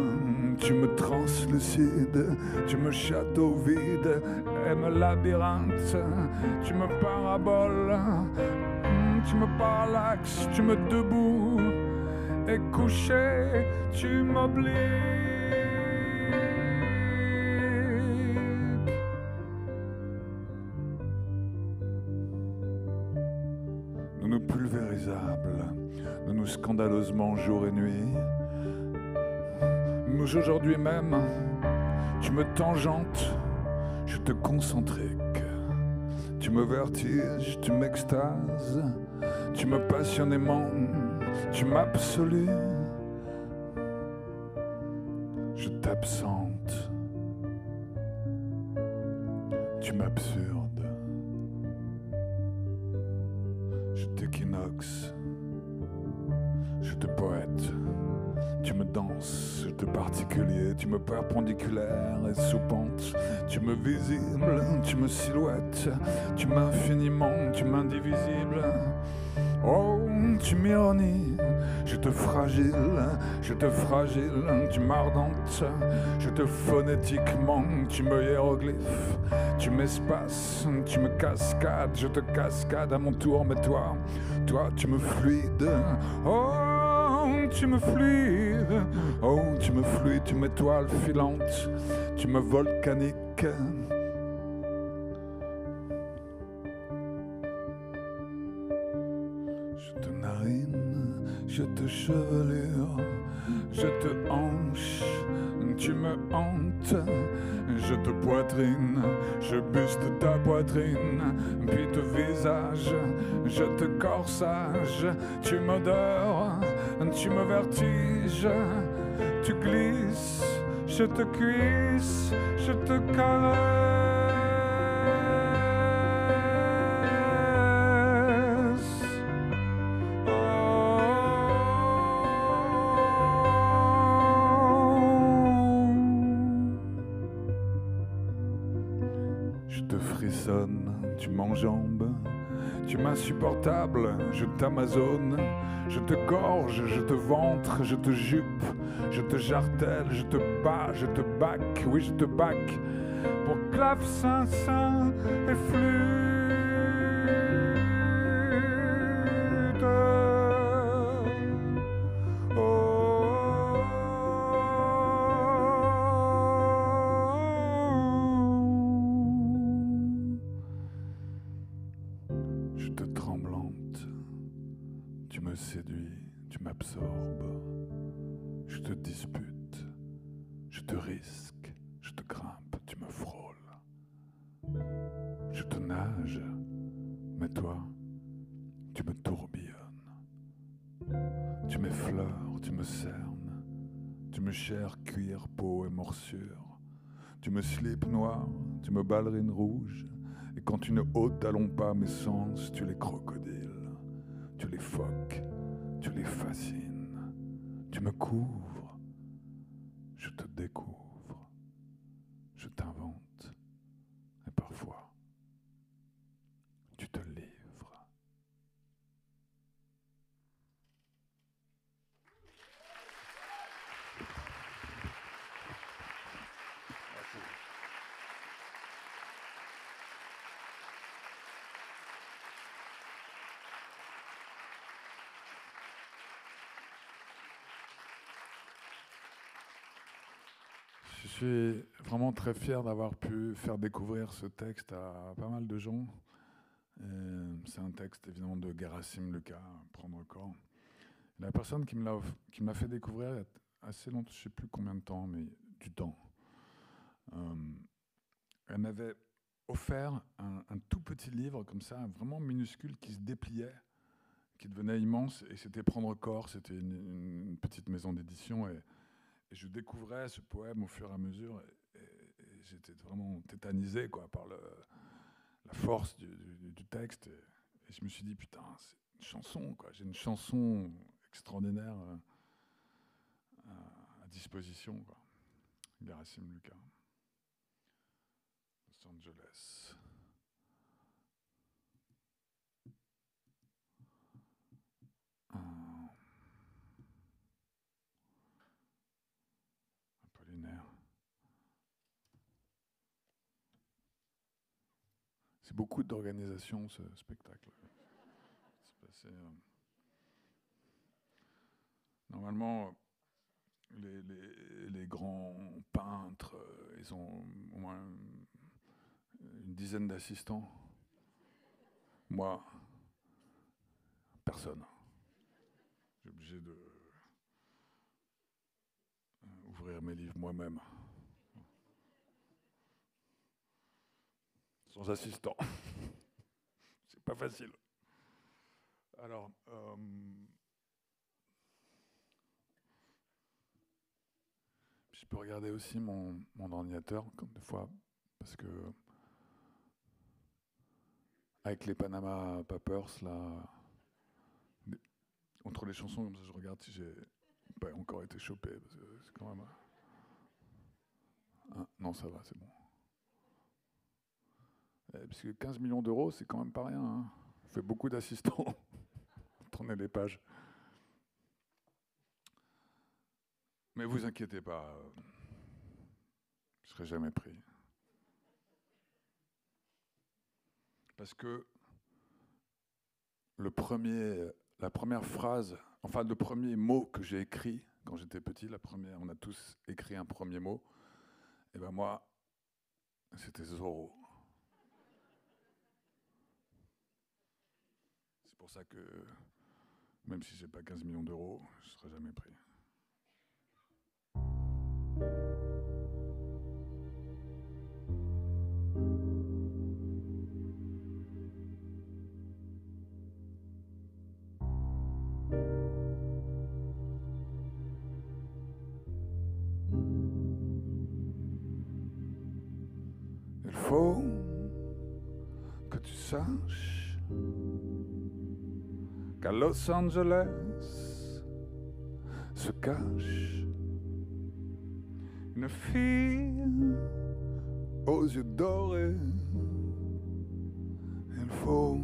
tu me translucide, tu me château vide et me labyrinthe, tu me parabole, tu me parallaxe, tu me debout et couché, tu m'obliges. Nous pulvérisables, nous scandaleusement jour et nuit. Nous aujourd'hui même, tu me tangentes, je te concentrique. Tu me vertiges, tu m'extases, tu me passionnément, tu m'absolues. Je t'absente, tu m'absurde. Je t'équinoxe, je te poète, tu me danses, je te particulier, tu me perpendiculaire et sous-pente, tu me visible, tu me silhouette, tu m'infiniment, tu m'indivisible. Oh, tu m'ironies, je te fragile, tu m'ardente, je te phonétiquement, tu me hiéroglyphe, tu m'espaces, tu me cascades, je te cascade à mon tour, mais toi, tu me fluides, oh, tu me fluides, oh, tu me fluides, tu m'étoiles filante, tu me volcanique. Je te narine, je te chevelure, je te hanche, tu me hantes, je te poitrine, je buste ta poitrine, puis te visage, je te corsage, tu m'odores, tu me vertiges, tu glisses, je te cuisse, je te caresse. Je te frissonne, tu m'enjambes, tu m'insupportable, je t'amazone, je te gorge, je te ventre, je te jupe, je te jartelle, je te bats, je te bac, oui je te bac, pour clavecin, sein et flûte. Je te tremblante, tu me séduis, tu m'absorbes, je te dispute, je te risque, je te grimpe, tu me frôles, je te nage, mais toi, tu me tourbillonnes, tu m'effleures, tu me cernes, tu me chairs, cuir, peau et morsure, tu me slips noir, tu me ballerines rouge. Et quand tu ne ôtes talons pas mes sens, tu les crocodiles, tu les phoques, tu les fascines, tu me couvres, je te découvre, je t'invente, et parfois, tu te livres. Je suis vraiment très fier d'avoir pu faire découvrir ce texte à pas mal de gens. C'est un texte évidemment de Gerasim Lucas, Prendre corps. La personne qui me l'a fait découvrir il y a assez longtemps, je ne sais plus combien de temps, mais du temps. Elle m'avait offert un tout petit livre comme ça, vraiment minuscule, qui se dépliait, qui devenait immense, et c'était Prendre corps, c'était une petite maison d'édition, et je découvrais ce poème au fur et à mesure, et j'étais vraiment tétanisé quoi, par la force du texte, et je me suis dit, putain, c'est une chanson, quoi. J'ai une chanson extraordinaire à disposition, quoi. Gerasim Lucas, Los Angeles. Apollinaire. C'est beaucoup d'organisation, ce spectacle. C'est passé, normalement, les grands peintres, ils ont au moins une dizaine d'assistants. Moi, personne. J'ai obligé de ouvrir mes livres moi-même. Sans assistant. C'est pas facile. Alors, je peux regarder aussi mon ordinateur, comme des fois, parce que avec les Panama Papers, là, entre les chansons, comme ça, je regarde si j'ai pas encore été chopé, parce que c'est quand même... Ah, non, ça va, c'est bon. Parce que 15 millions d'euros, c'est quand même pas rien. Hein. Ça fait beaucoup d'assistants. Tourner les pages. Mais vous inquiétez pas, je serai jamais pris. Parce que la première phrase, enfin le premier mot que j'ai écrit quand j'étais petit, on a tous écrit un premier mot, et ben moi, c'était Zorro. C'est pour ça que, même si j'ai pas 15 millions d'euros, je serai jamais pris. Il faut que tu saches qu'à Los Angeles se cache une fille aux yeux dorés. Il faut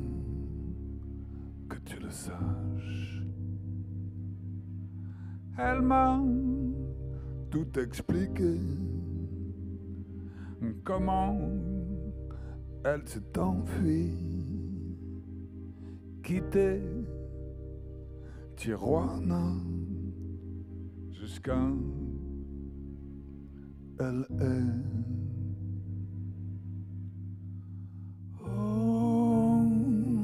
que tu le saches. Elle m'a tout expliqué. Comment elle s'est enfuie, quitté Tijuana jusqu'à L.A. Oh,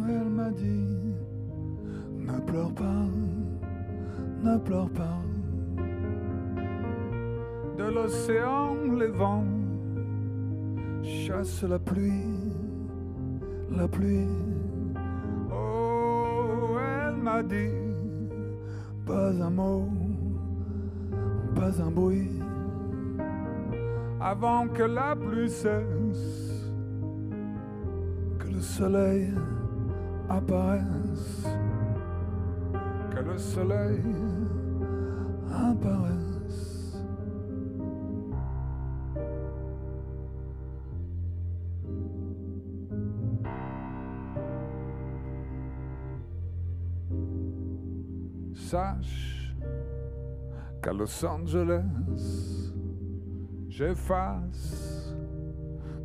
elle m'a dit, ne pleure pas, ne pleure pas. De l'océan, les vents chasse la pluie, la pluie. Oh, elle m'a dit, pas un mot, pas un bruit, avant que la pluie cesse, que le soleil apparaisse, que le soleil apparaisse. Sache qu'à Los Angeles, j'efface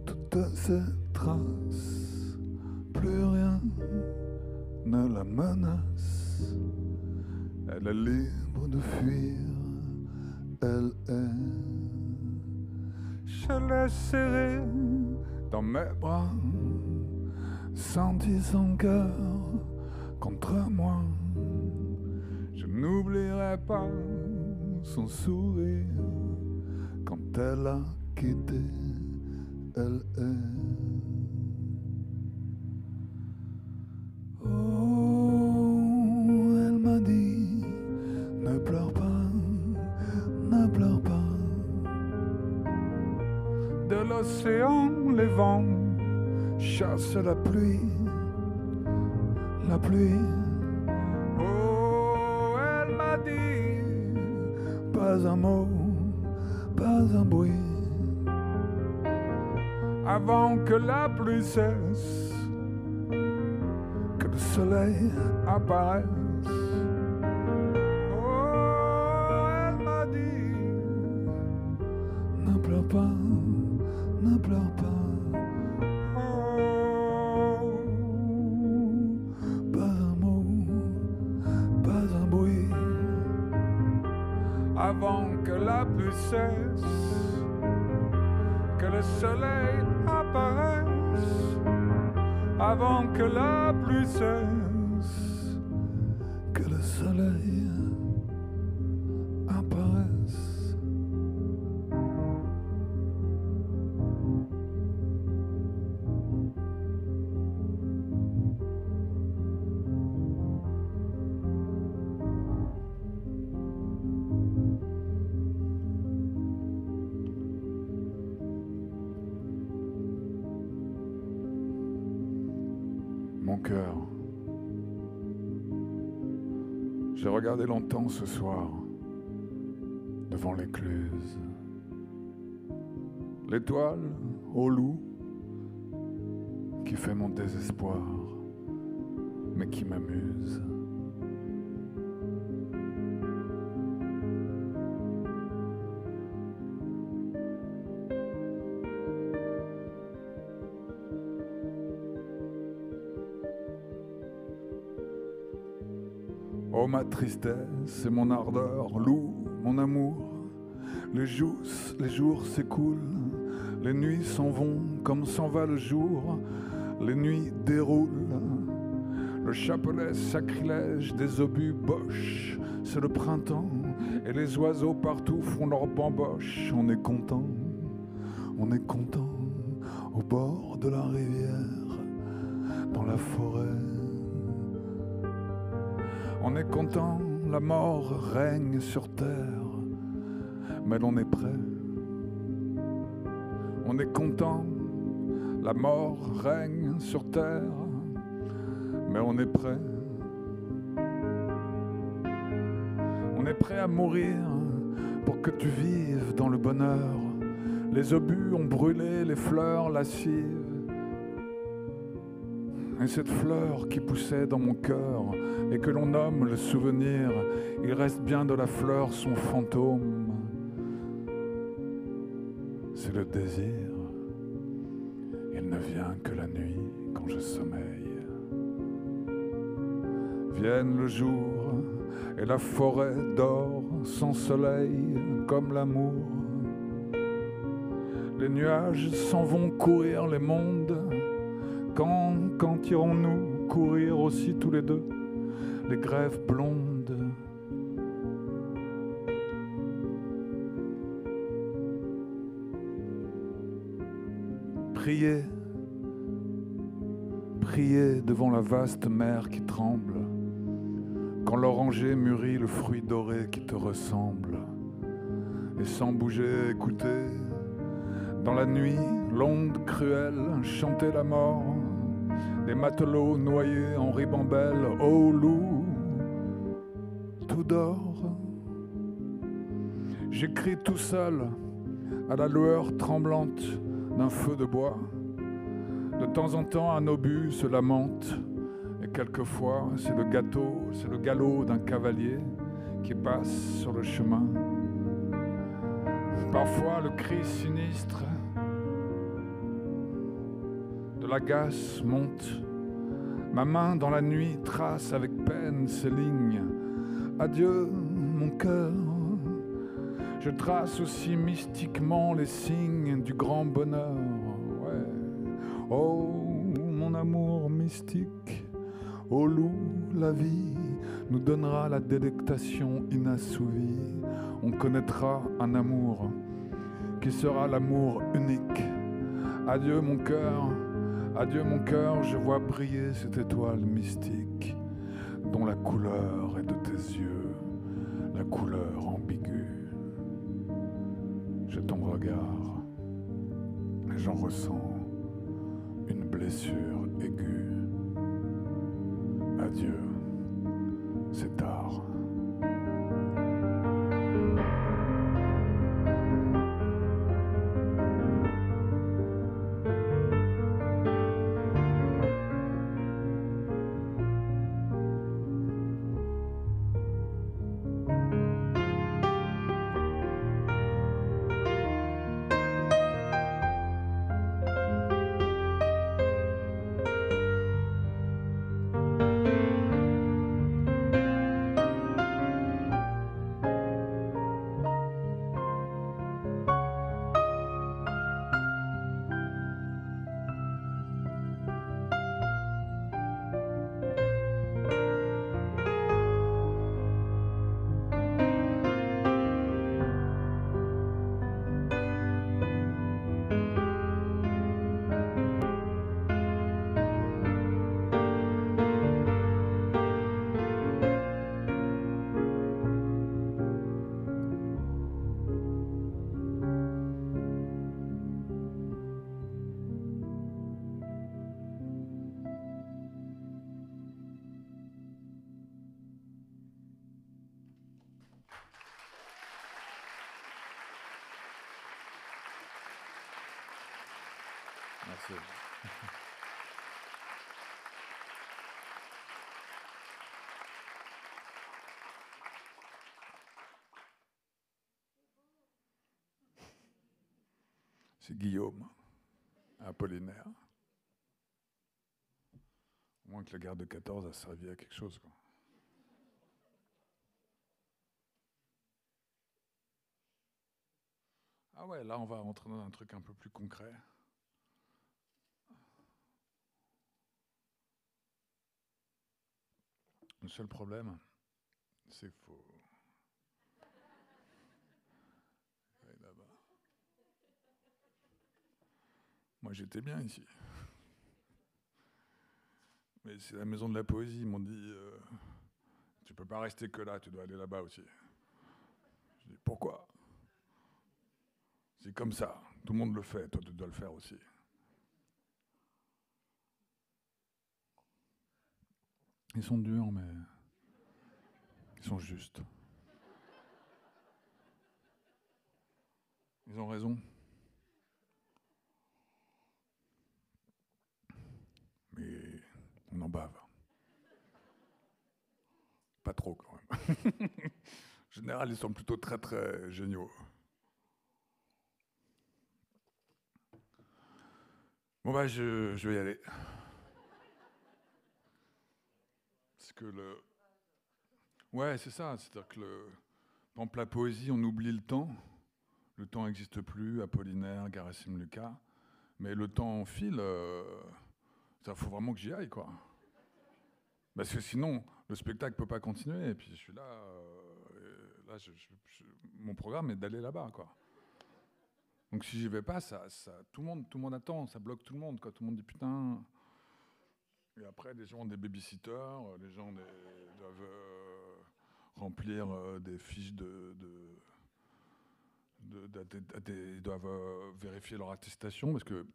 toutes ces traces. Plus rien ne la menace. Elle est libre de fuir. Elle est Je l'ai serré dans mes bras, senti son cœur contre moi. Je n'oublierai pas son sourire quand elle a quitté L.A. Oh, elle m'a dit, ne pleure pas, ne pleure pas. De l'océan, les vents chassent la pluie, la pluie. Oh, elle m'a dit, pas un mot, pas un bruit, avant que la pluie cesse, que le soleil apparaisse. Oh, elle m'a dit, ne pleure pas, ne pleure pas. Oh, pas un mot, pas un bruit, avant que la pluie cesse, que le soleil apparaisse, avant que la pluie cesse, que le soleil apparaisse. Mon cœur, j'ai regardé longtemps ce soir devant l'écluse, l'étoile au loup qui fait mon désespoir mais qui m'amuse. Oh ma tristesse et mon ardeur, loup, mon amour, les jours s'écoulent, les nuits s'en vont comme s'en va le jour, les nuits déroulent, le chapelet sacrilège des obus boches, c'est le printemps et les oiseaux partout font leur bamboche, on est content au bord de la rivière, dans la forêt. On est content, la mort règne sur terre, mais l'on est prêt. On est content, la mort règne sur terre, mais on est prêt. On est prêt à mourir pour que tu vives dans le bonheur. Les obus ont brûlé les fleurs lascives. Et cette fleur qui poussait dans mon cœur et que l'on nomme le souvenir, il reste bien de la fleur son fantôme. C'est le désir. Il ne vient que la nuit quand je sommeille. Vienne le jour et la forêt dort sans soleil comme l'amour. Les nuages s'en vont courir les mondes. Quand irons-nous courir aussi tous les deux, les grèves blondes? Priez, priez devant la vaste mer qui tremble, quand l'oranger mûrit le fruit doré qui te ressemble. Et sans bouger, écoutez, dans la nuit, l'onde cruelle chantait la mort, des matelots noyés en ribambelle, ô loup, tout dort. J'écris tout seul, à la lueur tremblante d'un feu de bois. De temps en temps, un obus se lamente, et quelquefois, c'est le galop d'un cavalier qui passe sur le chemin. Parfois, le cri sinistre de la gasse monte. Ma main dans la nuit trace avec peine ces lignes. Adieu, mon cœur. Je trace aussi mystiquement les signes du grand bonheur. Ouais. Oh, mon amour mystique, au loup, la vie nous donnera la délectation inassouvie. On connaîtra un amour qui sera l'amour unique. Adieu mon cœur, je vois briller cette étoile mystique dont la couleur est de tes yeux, la couleur ambiguë. J'ai ton regard et j'en ressens une blessure aiguë. Adieu, c'est tard. Merci. C'est Guillaume, Apollinaire. Au moins que la guerre de 14 a servi à quelque chose, quoi. Ah ouais, là on va rentrer dans un truc un peu plus concret. Le seul problème, c'est qu'il faut... aller là-bas. Moi j'étais bien ici. Mais c'est la maison de la poésie, ils m'ont dit tu peux pas rester que là, tu dois aller là-bas aussi. Je dis pourquoi? C'est comme ça, tout le monde le fait, toi tu dois le faire aussi. Ils sont durs, mais ils sont justes. Ils ont raison. Mais on en bave. Pas trop quand même. En général, ils sont plutôt très très géniaux. Bon bah je vais y aller. Parce que le... Ouais, c'est ça. C'est-à-dire que par exemple, la poésie, on oublie le temps. Le temps n'existe plus, Apollinaire, Gerasim Lucas. Mais le temps file. Il faut vraiment que j'y aille, quoi. Parce que sinon, le spectacle peut pas continuer. Et puis je suis là. Là, mon programme est d'aller là-bas, quoi. Donc si j'y vais pas, tout le monde attend, ça bloque tout le monde, quoi. Tout le monde dit putain. Et après, les gens ont des babysitters, les gens doivent remplir des fiches ils doivent vérifier leur attestation parce que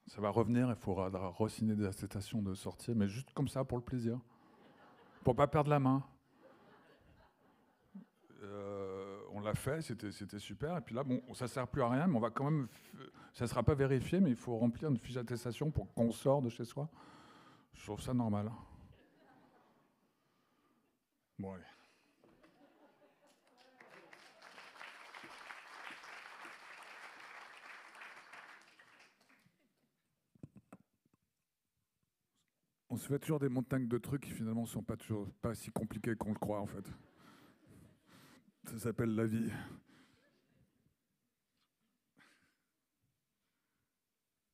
ça va revenir, il faudra re-signer des attestations de sortie, mais juste comme ça pour le plaisir, pour pas perdre la main. On l'a fait, c'était super. Et puis là, bon, ça sert plus à rien, mais on va quand même. Ça sera pas vérifié, mais il faut remplir une fiche d'attestation pour qu'on sort de chez soi. Je trouve ça normal. Bon, allez. On se fait toujours des montagnes de trucs qui finalement sont pas si compliqués qu'on le croit en fait. Ça s'appelle la vie.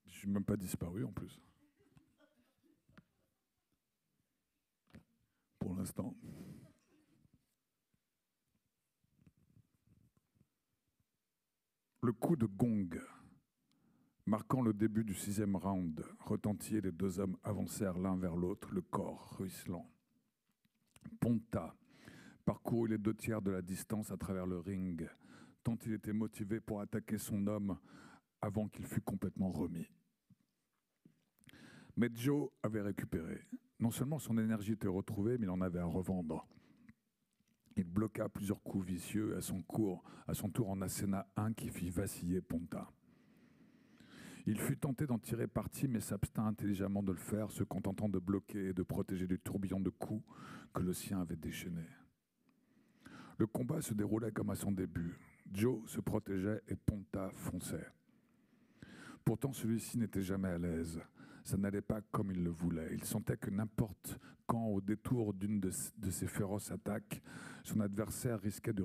Je suis même pas disparu en plus. Pour l'instant. Le coup de gong, marquant le début du 6e round, retentit et les deux hommes avancèrent l'un vers l'autre, le corps ruisselant. Ponta parcourut les 2/3 de la distance à travers le ring, tant il était motivé pour attaquer son homme avant qu'il fût complètement remis. Mais Joe avait récupéré. Non seulement son énergie était retrouvée, mais il en avait à revendre. Il bloqua plusieurs coups vicieux et à son tour en asséna un qui fit vaciller Ponta. Il fut tenté d'en tirer parti, mais s'abstint intelligemment de le faire, se contentant de bloquer et de protéger du tourbillon de coups que le sien avait déchaîné. Le combat se déroulait comme à son début. Joe se protégeait et Ponta fonçait. Pourtant, celui-ci n'était jamais à l'aise. Ça n'allait pas comme il le voulait. Il sentait que n'importe quand, au détour d'une de ses féroces attaques, son adversaire risquait de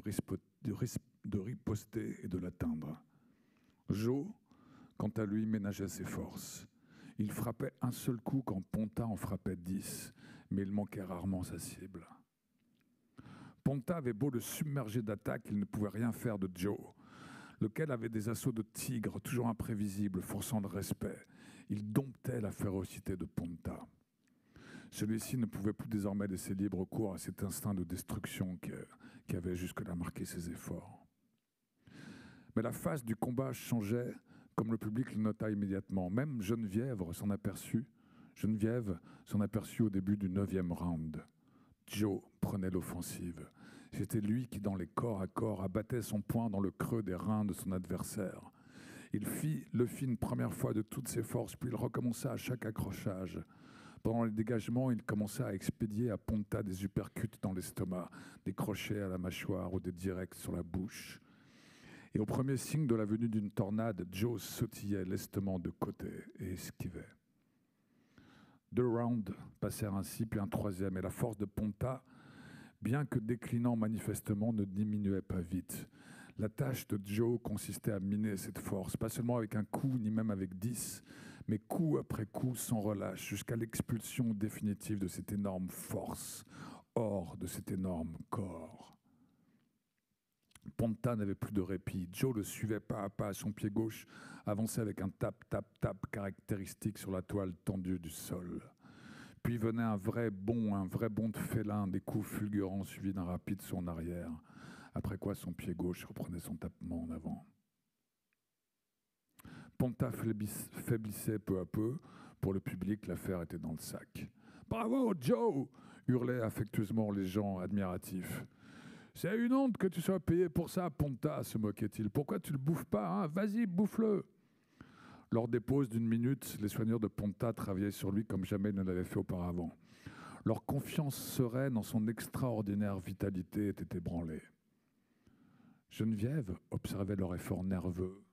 riposter et de l'atteindre. Joe, quant à lui, ménageait ses forces. Il frappait un seul coup quand Ponta en frappait 10, mais il manquait rarement sa cible. Ponta avait beau le submerger d'attaques, il ne pouvait rien faire de Joe, lequel avait des assauts de tigre toujours imprévisibles, forçant le respect. Il domptait la férocité de Ponta. Celui-ci ne pouvait plus désormais laisser libre cours à cet instinct de destruction qui avait jusque-là marqué ses efforts. Mais la face du combat changeait, comme le public le nota immédiatement. Même Geneviève s'en aperçut au début du 9e round. Joe prenait l'offensive. C'était lui qui, dans les corps à corps, abattait son poing dans le creux des reins de son adversaire. Il le fit une première fois de toutes ses forces, puis il recommença à chaque accrochage. Pendant les dégagements, il commença à expédier à Ponta des uppercuts dans l'estomac, des crochets à la mâchoire ou des directs sur la bouche. Et au premier signe de la venue d'une tornade, Joe sautillait lestement de côté et esquivait. 2 rounds passèrent ainsi, puis un 3e, et la force de Ponta, bien que déclinant manifestement, ne diminuait pas vite. La tâche de Joe consistait à miner cette force, pas seulement avec un coup, ni même avec 10, mais coup après coup, sans relâche, jusqu'à l'expulsion définitive de cette énorme force, hors de cet énorme corps. Ponta n'avait plus de répit. Joe le suivait pas à pas, son pied gauche avançait avec un tap caractéristique sur la toile tendue du sol. Puis venait un vrai bond de félin, des coups fulgurants suivis d'un rapide saut en arrière, après quoi son pied gauche reprenait son tapement en avant. Ponta faiblissait peu à peu. Pour le public, l'affaire était dans le sac. « Bravo, Joe !» hurlaient affectueusement les gens admiratifs. « C'est une honte que tu sois payé pour ça, Ponta !» se moquait-il. « Pourquoi tu le bouffes pas, hein? Vas-y, bouffe-le !» Lors des pauses d'1 minute, les soigneurs de Ponta travaillaient sur lui comme jamais ils ne l'avaient fait auparavant. Leur confiance sereine en son extraordinaire vitalité était ébranlée. Geneviève observait leur effort nerveux,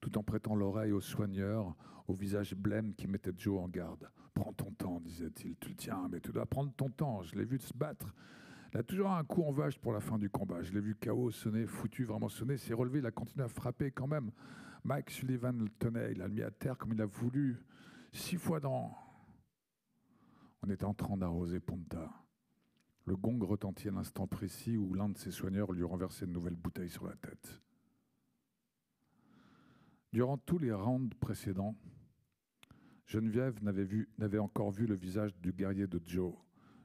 tout en prêtant l'oreille aux soigneurs, au visage blême qui mettait Joe en garde. « Prends ton temps, disait-il, tu le tiens, mais tu dois prendre ton temps, je l'ai vu se battre. Il a toujours un coup en vache pour la fin du combat. Je l'ai vu KO sonner, foutu, vraiment sonner, s'est relevé, il a continué à frapper quand même. Mike Sullivan le tenait, il a mis à terre comme il a voulu. 6 fois dans... » On était en train d'arroser Ponta. Le gong retentit à l'instant précis où l'un de ses soigneurs lui renversait une nouvelle bouteille sur la tête. Durant tous les rounds précédents, Geneviève n'avait encore vu le visage du guerrier de Joe,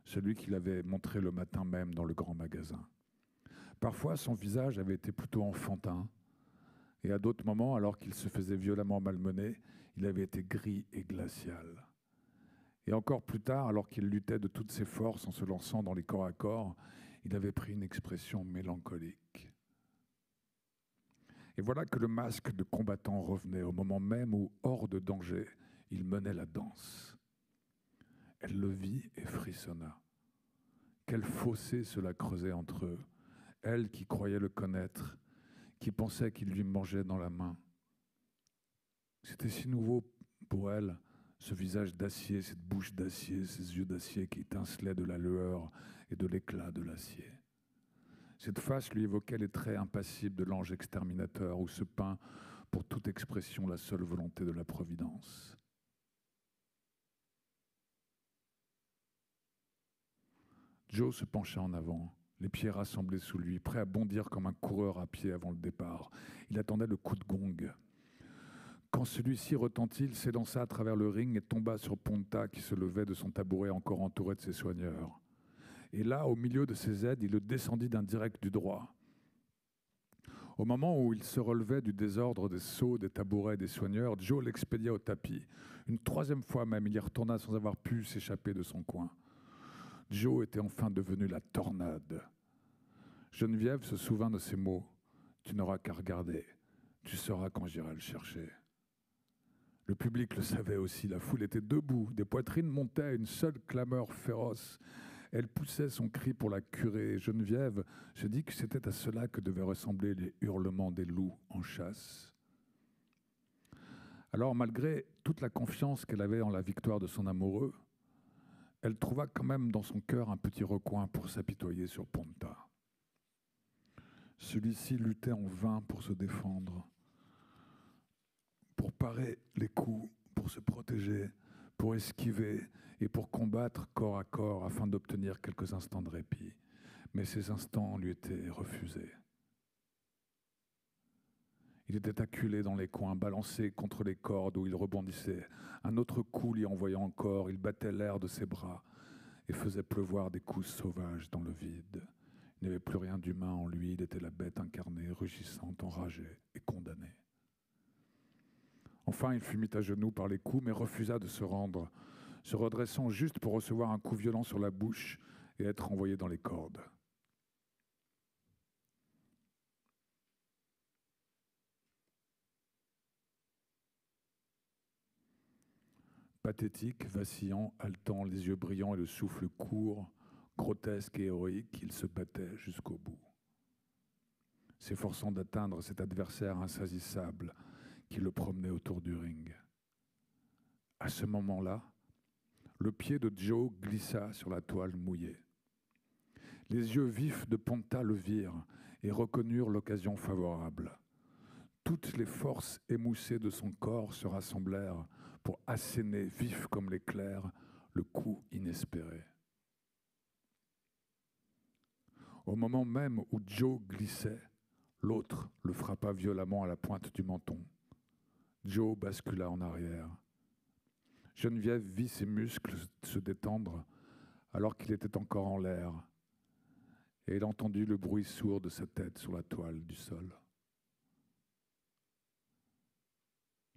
celui qu'il avait montré le matin même dans le grand magasin. Parfois, son visage avait été plutôt enfantin, et à d'autres moments, alors qu'il se faisait violemment malmener, il avait été gris et glacial. Et encore plus tard, alors qu'il luttait de toutes ses forces en se lançant dans les corps à corps, il avait pris une expression mélancolique. Et voilà que le masque de combattant revenait au moment même où, hors de danger, il menait la danse. Elle le vit et frissonna. Quel fossé cela creusait entre eux. Elle qui croyait le connaître, qui pensait qu'il lui mangeait dans la main. C'était si nouveau pour elle, Ce visage d'acier, cette bouche d'acier, ces yeux d'acier qui étincelaient de la lueur et de l'éclat de l'acier. Cette face lui évoquait les traits impassibles de l'ange exterminateur où se peint pour toute expression la seule volonté de la providence. Joe se pencha en avant, les pieds rassemblés sous lui, prêt à bondir comme un coureur à pied avant le départ. Il attendait le coup de gong. Quand celui-ci retentit, il s'élança à travers le ring et tomba sur Ponta qui se levait de son tabouret encore entouré de ses soigneurs. Et là, au milieu de ses aides, il le descendit d'un direct du droit. Au moment où il se relevait du désordre des seaux, des tabourets et des soigneurs, Joe l'expédia au tapis. Une troisième fois même, il y retourna sans avoir pu s'échapper de son coin. Joe était enfin devenu la tornade. Geneviève se souvint de ces mots. « Tu n'auras qu'à regarder. Tu sauras quand j'irai le chercher. » Le public le savait aussi. La foule était debout. Des poitrines montaient à une seule clameur féroce. Elle poussait son cri pour la curer. Geneviève se dit que c'était à cela que devaient ressembler les hurlements des loups en chasse. Alors, malgré toute la confiance qu'elle avait en la victoire de son amoureux, elle trouva quand même dans son cœur un petit recoin pour s'apitoyer sur Ponta. Celui-ci luttait en vain pour se défendre, pour parer les coups, pour se protéger, pour esquiver et pour combattre corps à corps afin d'obtenir quelques instants de répit. Mais ces instants lui étaient refusés. Il était acculé dans les coins, balancé contre les cordes où il rebondissait. Un autre coup l'y envoyait encore, il battait l'air de ses bras et faisait pleuvoir des coups sauvages dans le vide. Il n'y avait plus rien d'humain en lui, il était la bête incarnée, rugissante, enragée et condamnée. Enfin, il fut mis à genoux par les coups, mais refusa de se rendre, se redressant juste pour recevoir un coup violent sur la bouche et être envoyé dans les cordes. Pathétique, vacillant, haletant, les yeux brillants et le souffle court, grotesque et héroïque, il se battait jusqu'au bout. S'efforçant d'atteindre cet adversaire insaisissable qui le promenait autour du ring. À ce moment-là, le pied de Joe glissa sur la toile mouillée. Les yeux vifs de Ponta le virent et reconnurent l'occasion favorable. Toutes les forces émoussées de son corps se rassemblèrent pour asséner, vif comme l'éclair, le coup inespéré. Au moment même où Joe glissait, l'autre le frappa violemment à la pointe du menton. Joe bascula en arrière. Geneviève vit ses muscles se détendre alors qu'il était encore en l'air, et elle entendit le bruit sourd de sa tête sur la toile du sol.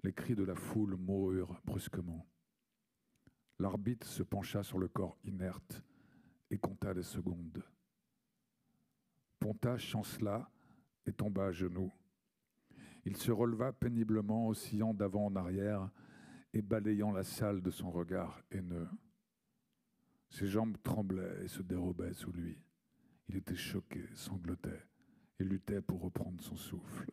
Les cris de la foule moururent brusquement. L'arbitre se pencha sur le corps inerte et compta les secondes. Ponta chancela et tomba à genoux. Il se releva péniblement, oscillant d'avant en arrière et balayant la salle de son regard haineux. Ses jambes tremblaient et se dérobaient sous lui. Il était choqué, sanglotait et luttait pour reprendre son souffle.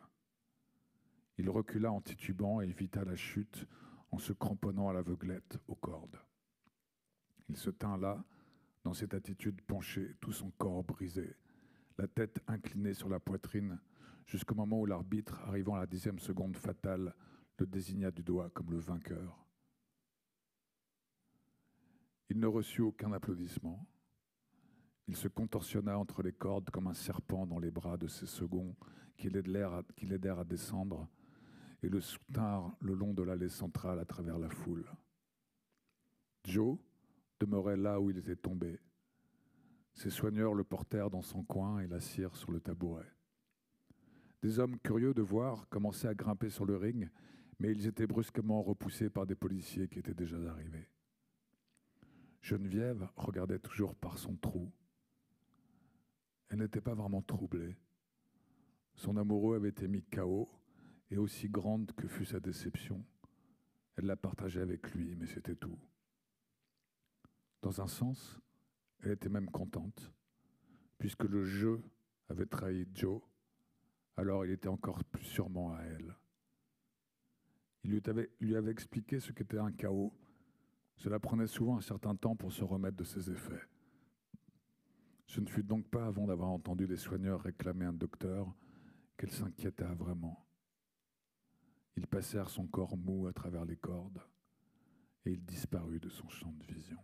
Il recula en titubant et évita la chute en se cramponnant à l'aveuglette aux cordes. Il se tint là, dans cette attitude penchée, tout son corps brisé, la tête inclinée sur la poitrine, jusqu'au moment où l'arbitre, arrivant à la 10e seconde fatale, le désigna du doigt comme le vainqueur. Il ne reçut aucun applaudissement. Il se contorsionna entre les cordes comme un serpent dans les bras de ses seconds qui l'aidèrent à descendre et le soutinrent le long de l'allée centrale à travers la foule. Joe demeurait là où il était tombé. Ses soigneurs le portèrent dans son coin et l'assirent sur le tabouret. Des hommes curieux de voir commençaient à grimper sur le ring, mais ils étaient brusquement repoussés par des policiers qui étaient déjà arrivés. Geneviève regardait toujours par son trou. Elle n'était pas vraiment troublée. Son amoureux avait été mis KO, et aussi grande que fût sa déception, elle la partageait avec lui, mais c'était tout. Dans un sens, elle était même contente, puisque le jeu avait trahi Joe, alors il était encore plus sûrement à elle. Il lui avait expliqué ce qu'était un chaos, Cela prenait souvent un certain temps pour se remettre de ses effets. Ce ne fut donc pas avant d'avoir entendu les soigneurs réclamer un docteur qu'elle s'inquiéta vraiment. Ils passèrent son corps mou à travers les cordes et il disparut de son champ de vision.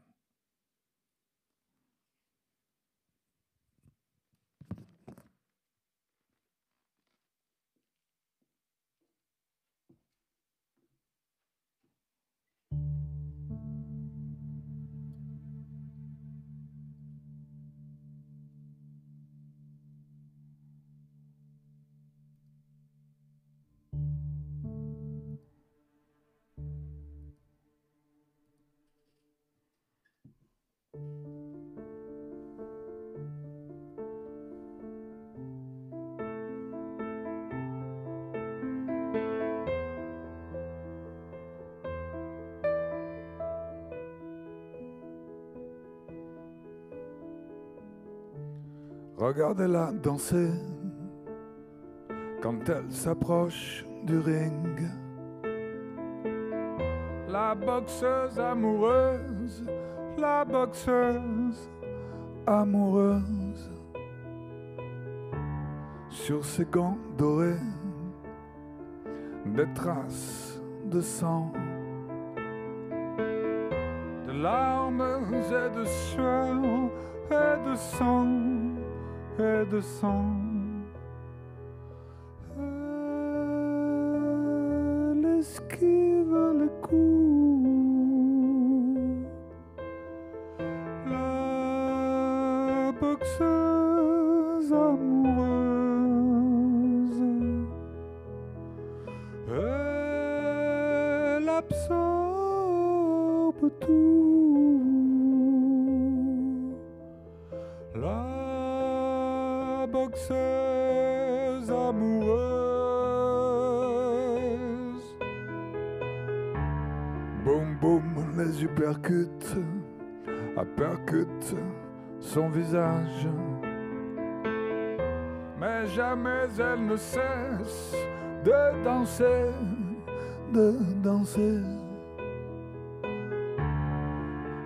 Regardez-la danser quand elle s'approche du ring. La boxeuse amoureuse, la boxeuse amoureuse. Sur ses gants dorés, des traces de sang, de larmes et de sueur et de sang. Et de sang. Elle esquive les coups. La boxeuse amoureuse. Elle absorbe tout. La boxeuse amoureuse. Boum boum, les uppercuts percutent son visage. Mais jamais elle ne cesse de danser, de danser.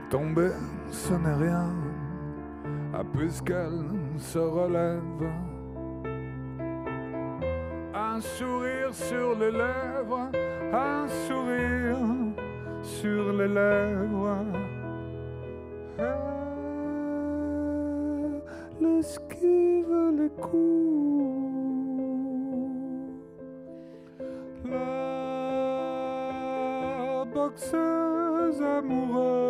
Tomber, ce n'est rien, puisqu'elle se relève. Un sourire sur les lèvres, un sourire sur les lèvres. Elle esquive les coups. La boxeuse amoureuse.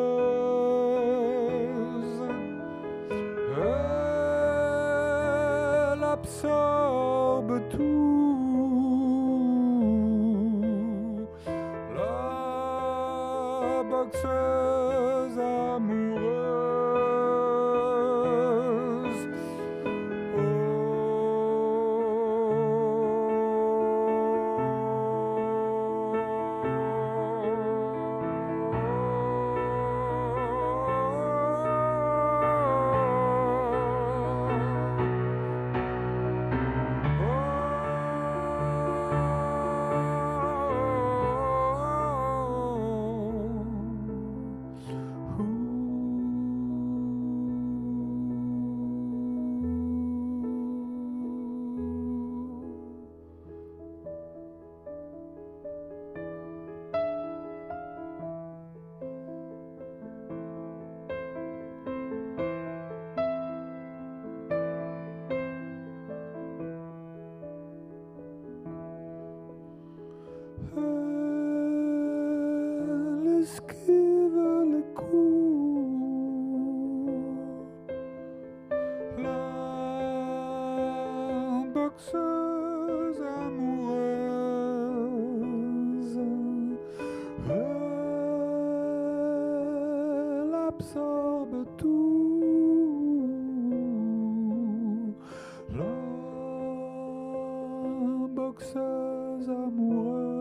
Elle absorbe tout. La boxeuse amoureuse. Elle esquive les coups. La boxeuse amoureuse. Elle absorbe tout. La boxeuse amoureuse.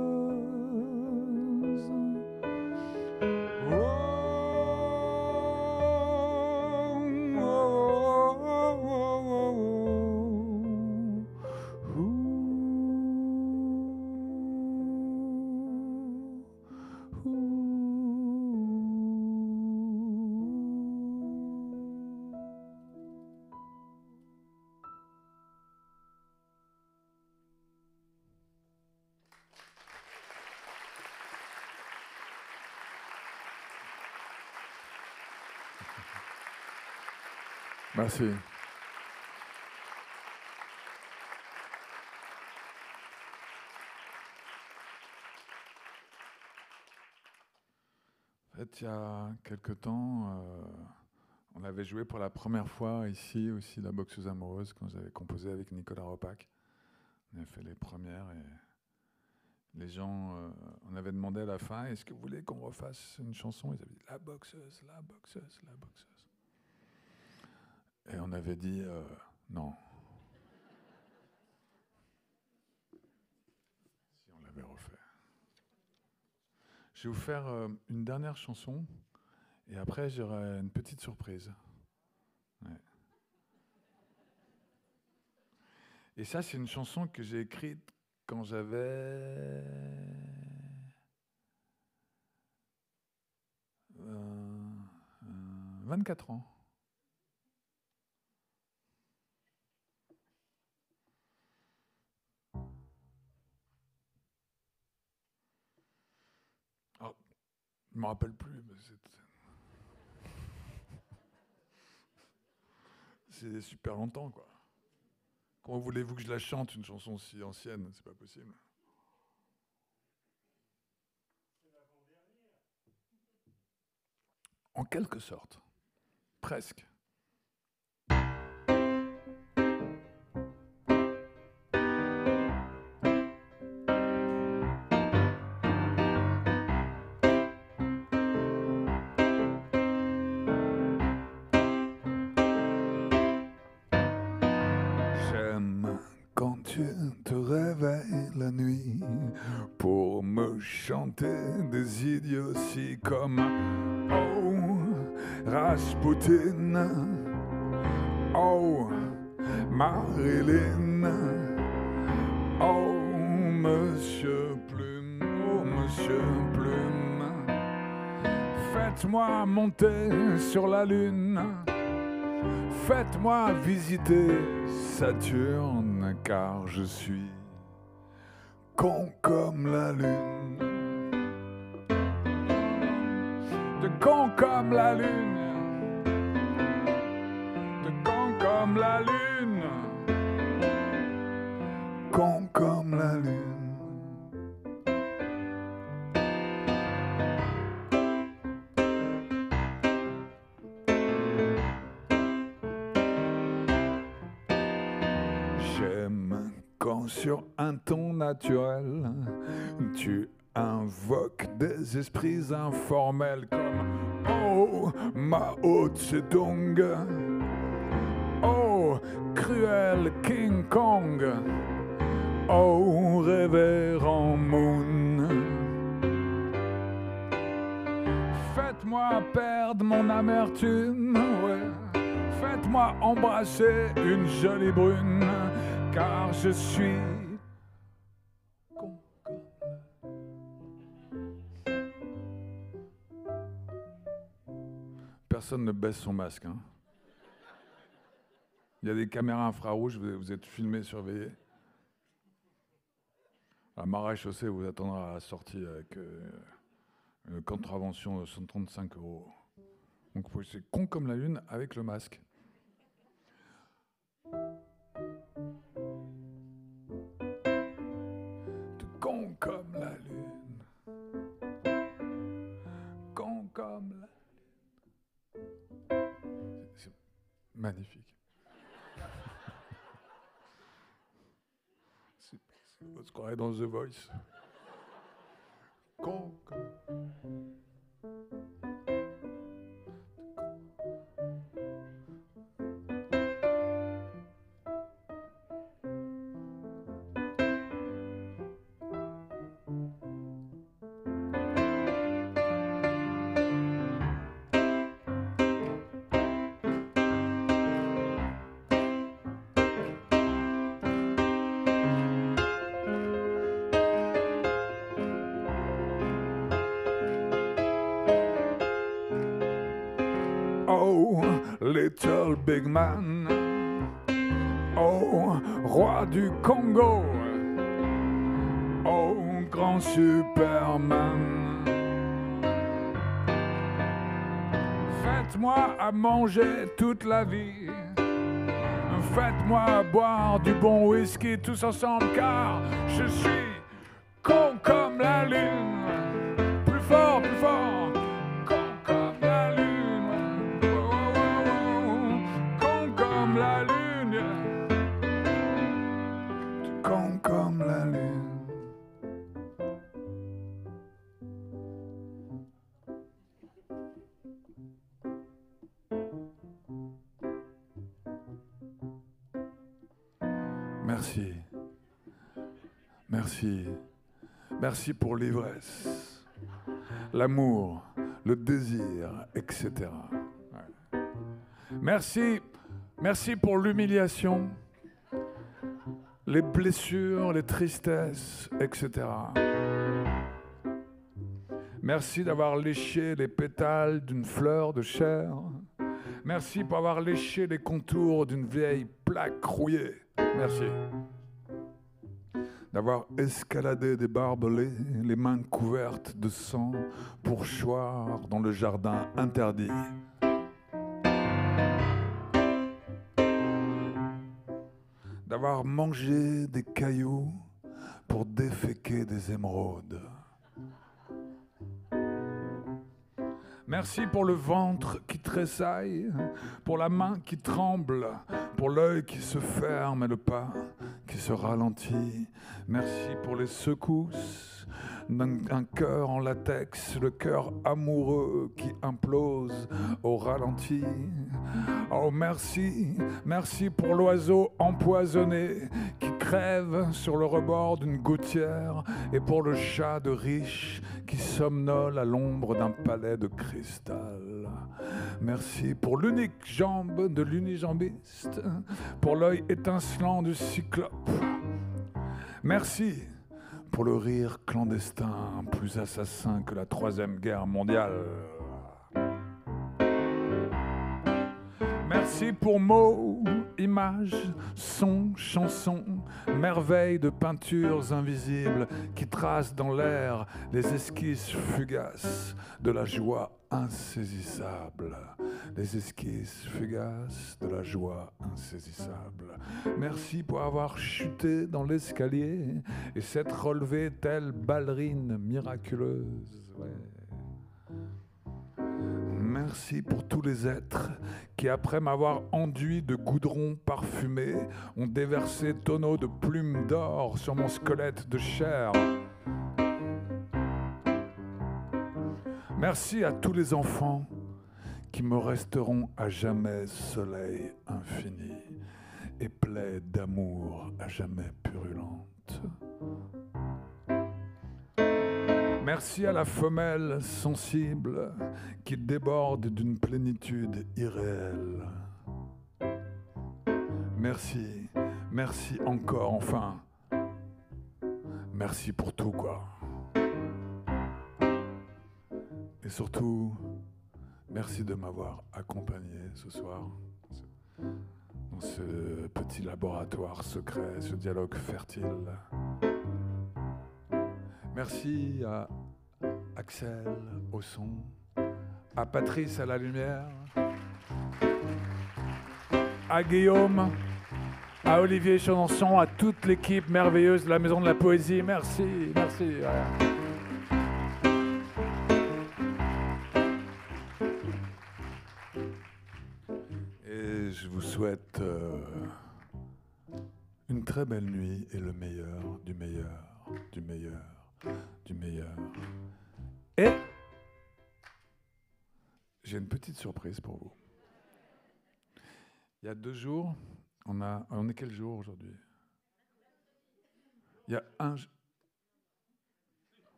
Merci. En fait, il y a quelque temps, on avait joué pour la première fois ici aussi La Boxeuse Amoureuse quand j'avais composé avec Nicolas Ropac. On avait fait les premières et les gens, on avait demandé à la fin, est-ce que vous voulez qu'on refasse une chanson? Ils avaient dit La Boxeuse, La Boxeuse, La Boxeuse. Et on avait dit non. Si on l'avait refait. Je vais vous faire une dernière chanson et après j'aurai une petite surprise. Ouais. Et ça, c'est une chanson que j'ai écrite quand j'avais 24 ans. Alors, je ne me rappelle plus, mais c'est super longtemps, quoi. Comment voulez-vous que je la chante, une chanson si ancienne? C'est pas possible. En quelque sorte. Presque. J'aime quand tu te réveilles la nuit pour me chanter des idioties comme Oh, Rasputin, oh, Marilyn, oh, Monsieur Plume, oh, Monsieur Plume, faites-moi monter sur la lune. Faites-moi visiter Saturne, car je suis con comme la lune. De con comme la lune. De con comme la lune. Con comme la lune. J'aime quand sur un ton naturel, tu invoques des esprits informels comme Oh, Mao Tse-tung, oh, cruel King Kong, oh, révérend Moon. Faites-moi perdre mon amertume, ouais. Faites-moi embrasser une jolie brune, car je suis con comme la... Personne ne baisse son masque. Hein. Il y a des caméras infrarouges, vous êtes filmés, surveillés. La Marais-Chaussée vous attendra à la sortie avec une contravention de 135 €. Donc c'est con comme la lune avec le masque. De con comme la lune. Con comme la lune. C'est magnifique. On se croirait dans The Voice. Con comme... Oh, little big man, oh, roi du Congo, oh, grand Superman. Faites-moi à manger toute la vie. Faites-moi boire du bon whisky tous ensemble, car je suis con comme la lune. Plus fort, plus fort. Con comme la lune. Oh, oh, oh, oh. Con comme la lune. Con comme la lune. Merci. Merci. Merci pour l'ivresse, l'amour, le désir, etc. Ouais. Merci. Merci pour l'humiliation, les blessures, les tristesses, etc. Merci d'avoir léché les pétales d'une fleur de chair. Merci pour avoir léché les contours d'une vieille plaque rouillée. Merci. D'avoir escaladé des barbelés, les mains couvertes de sang, pour choir dans le jardin interdit. D'avoir mangé des cailloux pour déféquer des émeraudes. Merci pour le ventre qui tressaille, pour la main qui tremble, pour l'œil qui se ferme et le pas qui se ralentit. Merci pour les secousses d'un cœur en latex, le cœur amoureux qui implose au ralenti. Oh merci, merci pour l'oiseau empoisonné qui crève sur le rebord d'une gouttière et pour le chat de riche qui somnole à l'ombre d'un palais de cristal. Merci pour l'unique jambe de l'unijambiste, pour l'œil étincelant du cyclope. Merci pour le rire clandestin, plus assassin que la Troisième Guerre mondiale. Merci pour mots, images, sons, chansons, merveilles de peintures invisibles qui tracent dans l'air les esquisses fugaces de la joie insaisissable. Les esquisses fugaces de la joie insaisissable. Merci pour avoir chuté dans l'escalier et s'être relevé telle ballerine miraculeuse. Ouais. Merci pour tous les êtres qui, après m'avoir enduit de goudron parfumé, ont déversé tonneaux de plumes d'or sur mon squelette de chair. Merci à tous les enfants qui me resteront à jamais soleil infini et plaie d'amour à jamais purulente. Merci à la femelle sensible qui déborde d'une plénitude irréelle. Merci, merci encore, enfin. Merci pour tout, quoi. Et surtout, merci de m'avoir accompagné ce soir dans ce petit laboratoire secret, ce dialogue fertile. Merci à Axel au son, à Patrice à la lumière, à Guillaume, à Olivier Chenonçon, à toute l'équipe merveilleuse de la Maison de la Poésie. Merci, merci. Et je vous souhaite une très belle nuit et le meilleur, du meilleur, du meilleur. Du meilleur. Et j'ai une petite surprise pour vous. Il y a 2 jours, on est quel jour aujourd'hui? Il y a un...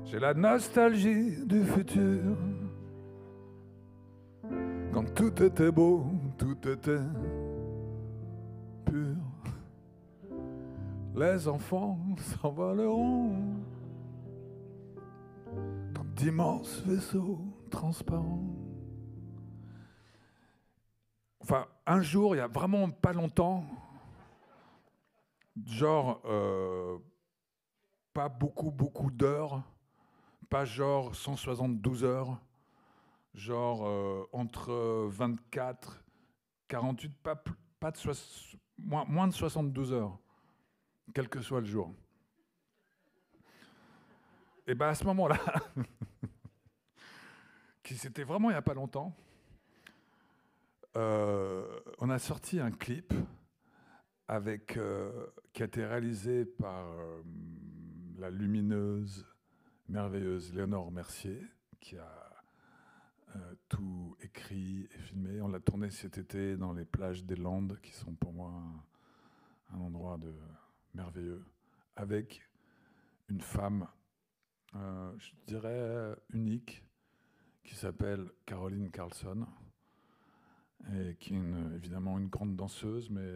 J'ai la nostalgie du futur. Quand tout était beau, tout était pur. Les enfants s'envoleront dans d'immenses vaisseaux transparents. Enfin, un jour, il y a vraiment pas longtemps, genre pas beaucoup d'heures, pas genre 172 heures, genre entre 24, 48, pas de moins de 72 heures, quel que soit le jour. Et bien à ce moment-là, qui c'était vraiment il n'y a pas longtemps, on a sorti un clip avec, qui a été réalisé par la lumineuse, merveilleuse Léonore Mercier, qui a tout écrit et filmé. On l'a tourné cet été dans les plages des Landes, qui sont pour moi un endroit merveilleux, avec une femme, je dirais unique, qui s'appelle Caroline Carlson, et qui est évidemment une grande danseuse, mais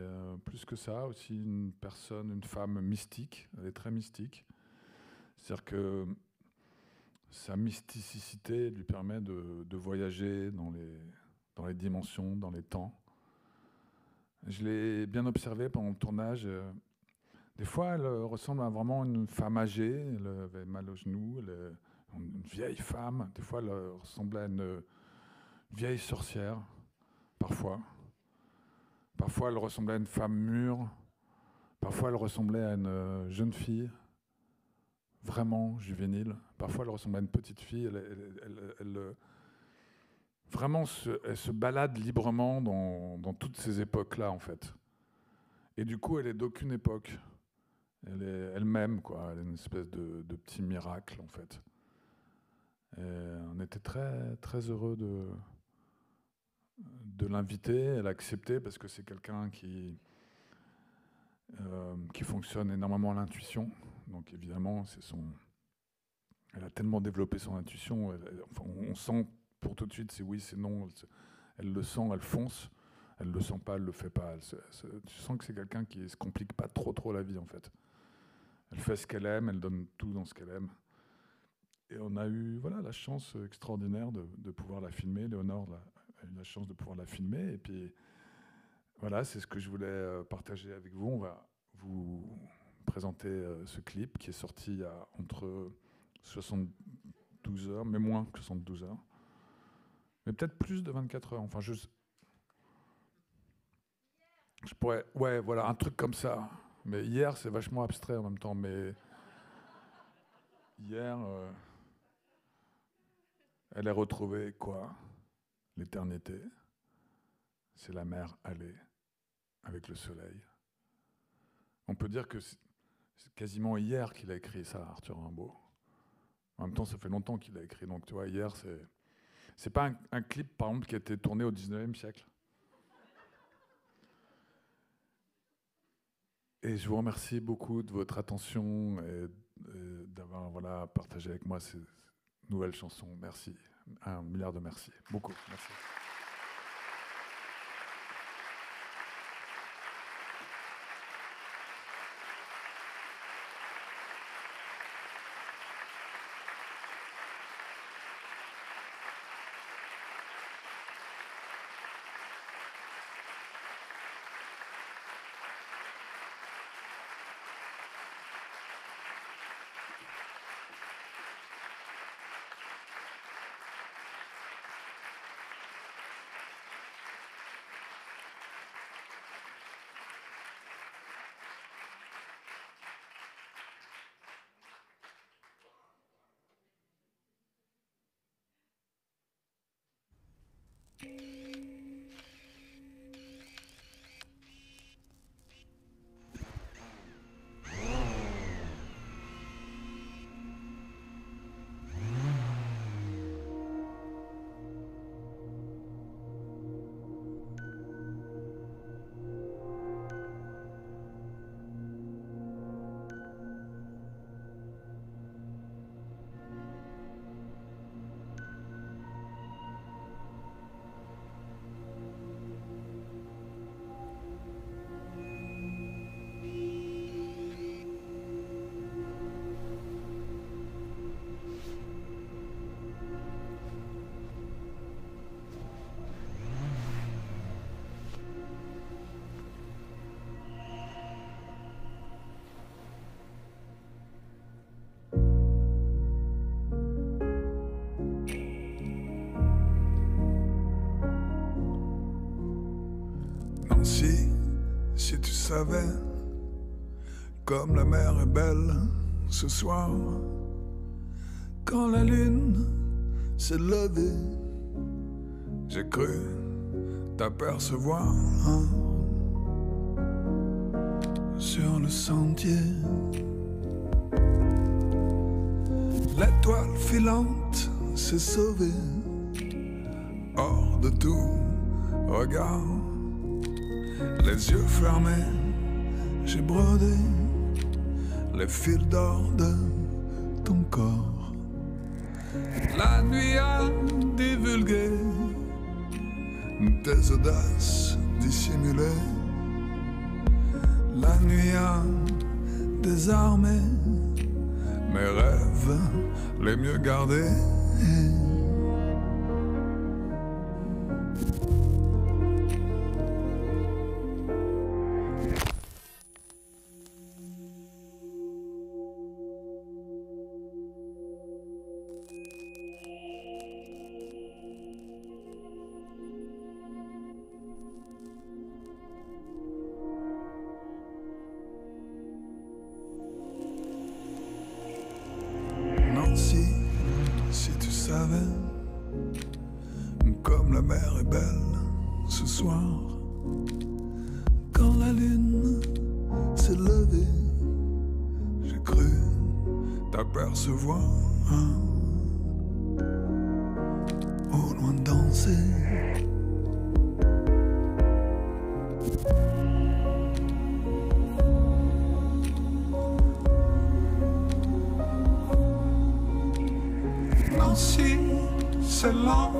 plus que ça, aussi une personne, une femme mystique. Elle est très mystique. C'est-à-dire que sa mysticité lui permet de voyager dans les dimensions, dans les temps. Je l'ai bien observé pendant le tournage. Des fois, elle ressemble à vraiment une femme âgée. Elle avait mal au genou. Une vieille femme. Des fois, elle ressemblait à une vieille sorcière. Parfois. Parfois, elle ressemblait à une femme mûre. Parfois, elle ressemblait à une jeune fille, vraiment juvénile. Parfois, elle ressemblait à une petite fille. Vraiment, elle se balade librement dans toutes ces époques-là, en fait. Et du coup, elle est d'aucune époque. Elle est elle-même, quoi. Elle est une espèce de petit miracle, en fait. Et on était très, très heureux de l'inviter. Elle a accepté parce que c'est quelqu'un qui fonctionne énormément à l'intuition. Donc évidemment, elle a tellement développé son intuition. Enfin, on sent pour tout de suite, c'est oui, c'est non. Elle le sent, elle fonce. Elle le sent pas, elle le fait pas. Tu sens que c'est quelqu'un qui se complique pas trop la vie en fait. Elle fait ce qu'elle aime, elle donne tout dans ce qu'elle aime. Et on a eu voilà, la chance extraordinaire de pouvoir la filmer. Léonore a eu la chance de pouvoir la filmer. Et puis voilà, c'est ce que je voulais partager avec vous. On va vous présenter ce clip qui est sorti il y a entre 72 heures, mais moins que 72 heures. Mais peut-être plus de 24 heures. Enfin, je pourrais... Ouais, voilà, un truc comme ça. Mais hier, c'est vachement abstrait en même temps. Mais hier, elle a retrouvé quoi? L'éternité. C'est la mer allée avec le soleil. On peut dire que c'est quasiment hier qu'il a écrit ça, Arthur Rimbaud. En même temps, ça fait longtemps qu'il a écrit. Donc, tu vois, hier, c'est pas un clip, par exemple, qui a été tourné au 19e siècle. Et je vous remercie beaucoup de votre attention et d'avoir voilà, partagé avec moi ces nouvelles chansons. Merci. 1 milliard de merci. Beaucoup. Merci. savais, comme la mer est belle ce soir, quand la lune s'est levée, j'ai cru t'apercevoir sur le sentier. L'étoile filante s'est sauvée hors de tout regard. Les yeux fermés, j'ai brodé les fils d'or de ton corps. La nuit a divulgué tes audaces dissimulées. La nuit a désarmé mes rêves les mieux gardés. Si tu savais, comme la mer est belle ce soir, quand la lune s'est levée, j'ai cru t'apercevoir au loin danser. Nancy, c'est lent,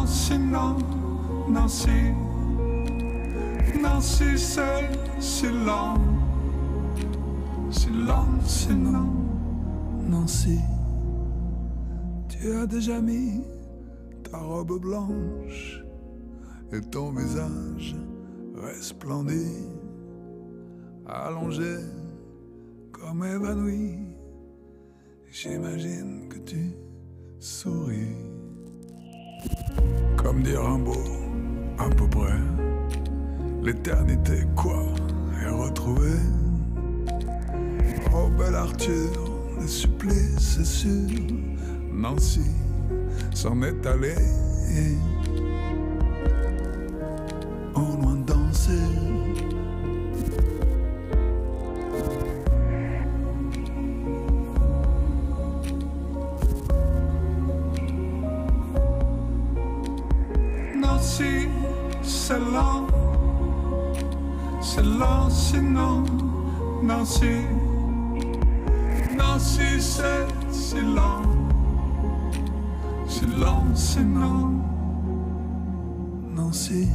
sinon, Nancy, Nancy, c'est lent, sinon, Nancy, tu as déjà mis ta robe blanche et ton visage resplendit, allongé comme évanoui. J'imagine que tu souris. Comme dit Rimbaud, à peu près, l'éternité quoi est retrouvée. Oh bel Arthur, le supplice c'est sûr, Nancy s'en est allée. Au loin danser. Nancy, c'est lent, sinon, Nancy, Nancy, c'est lent, sinon, Nancy.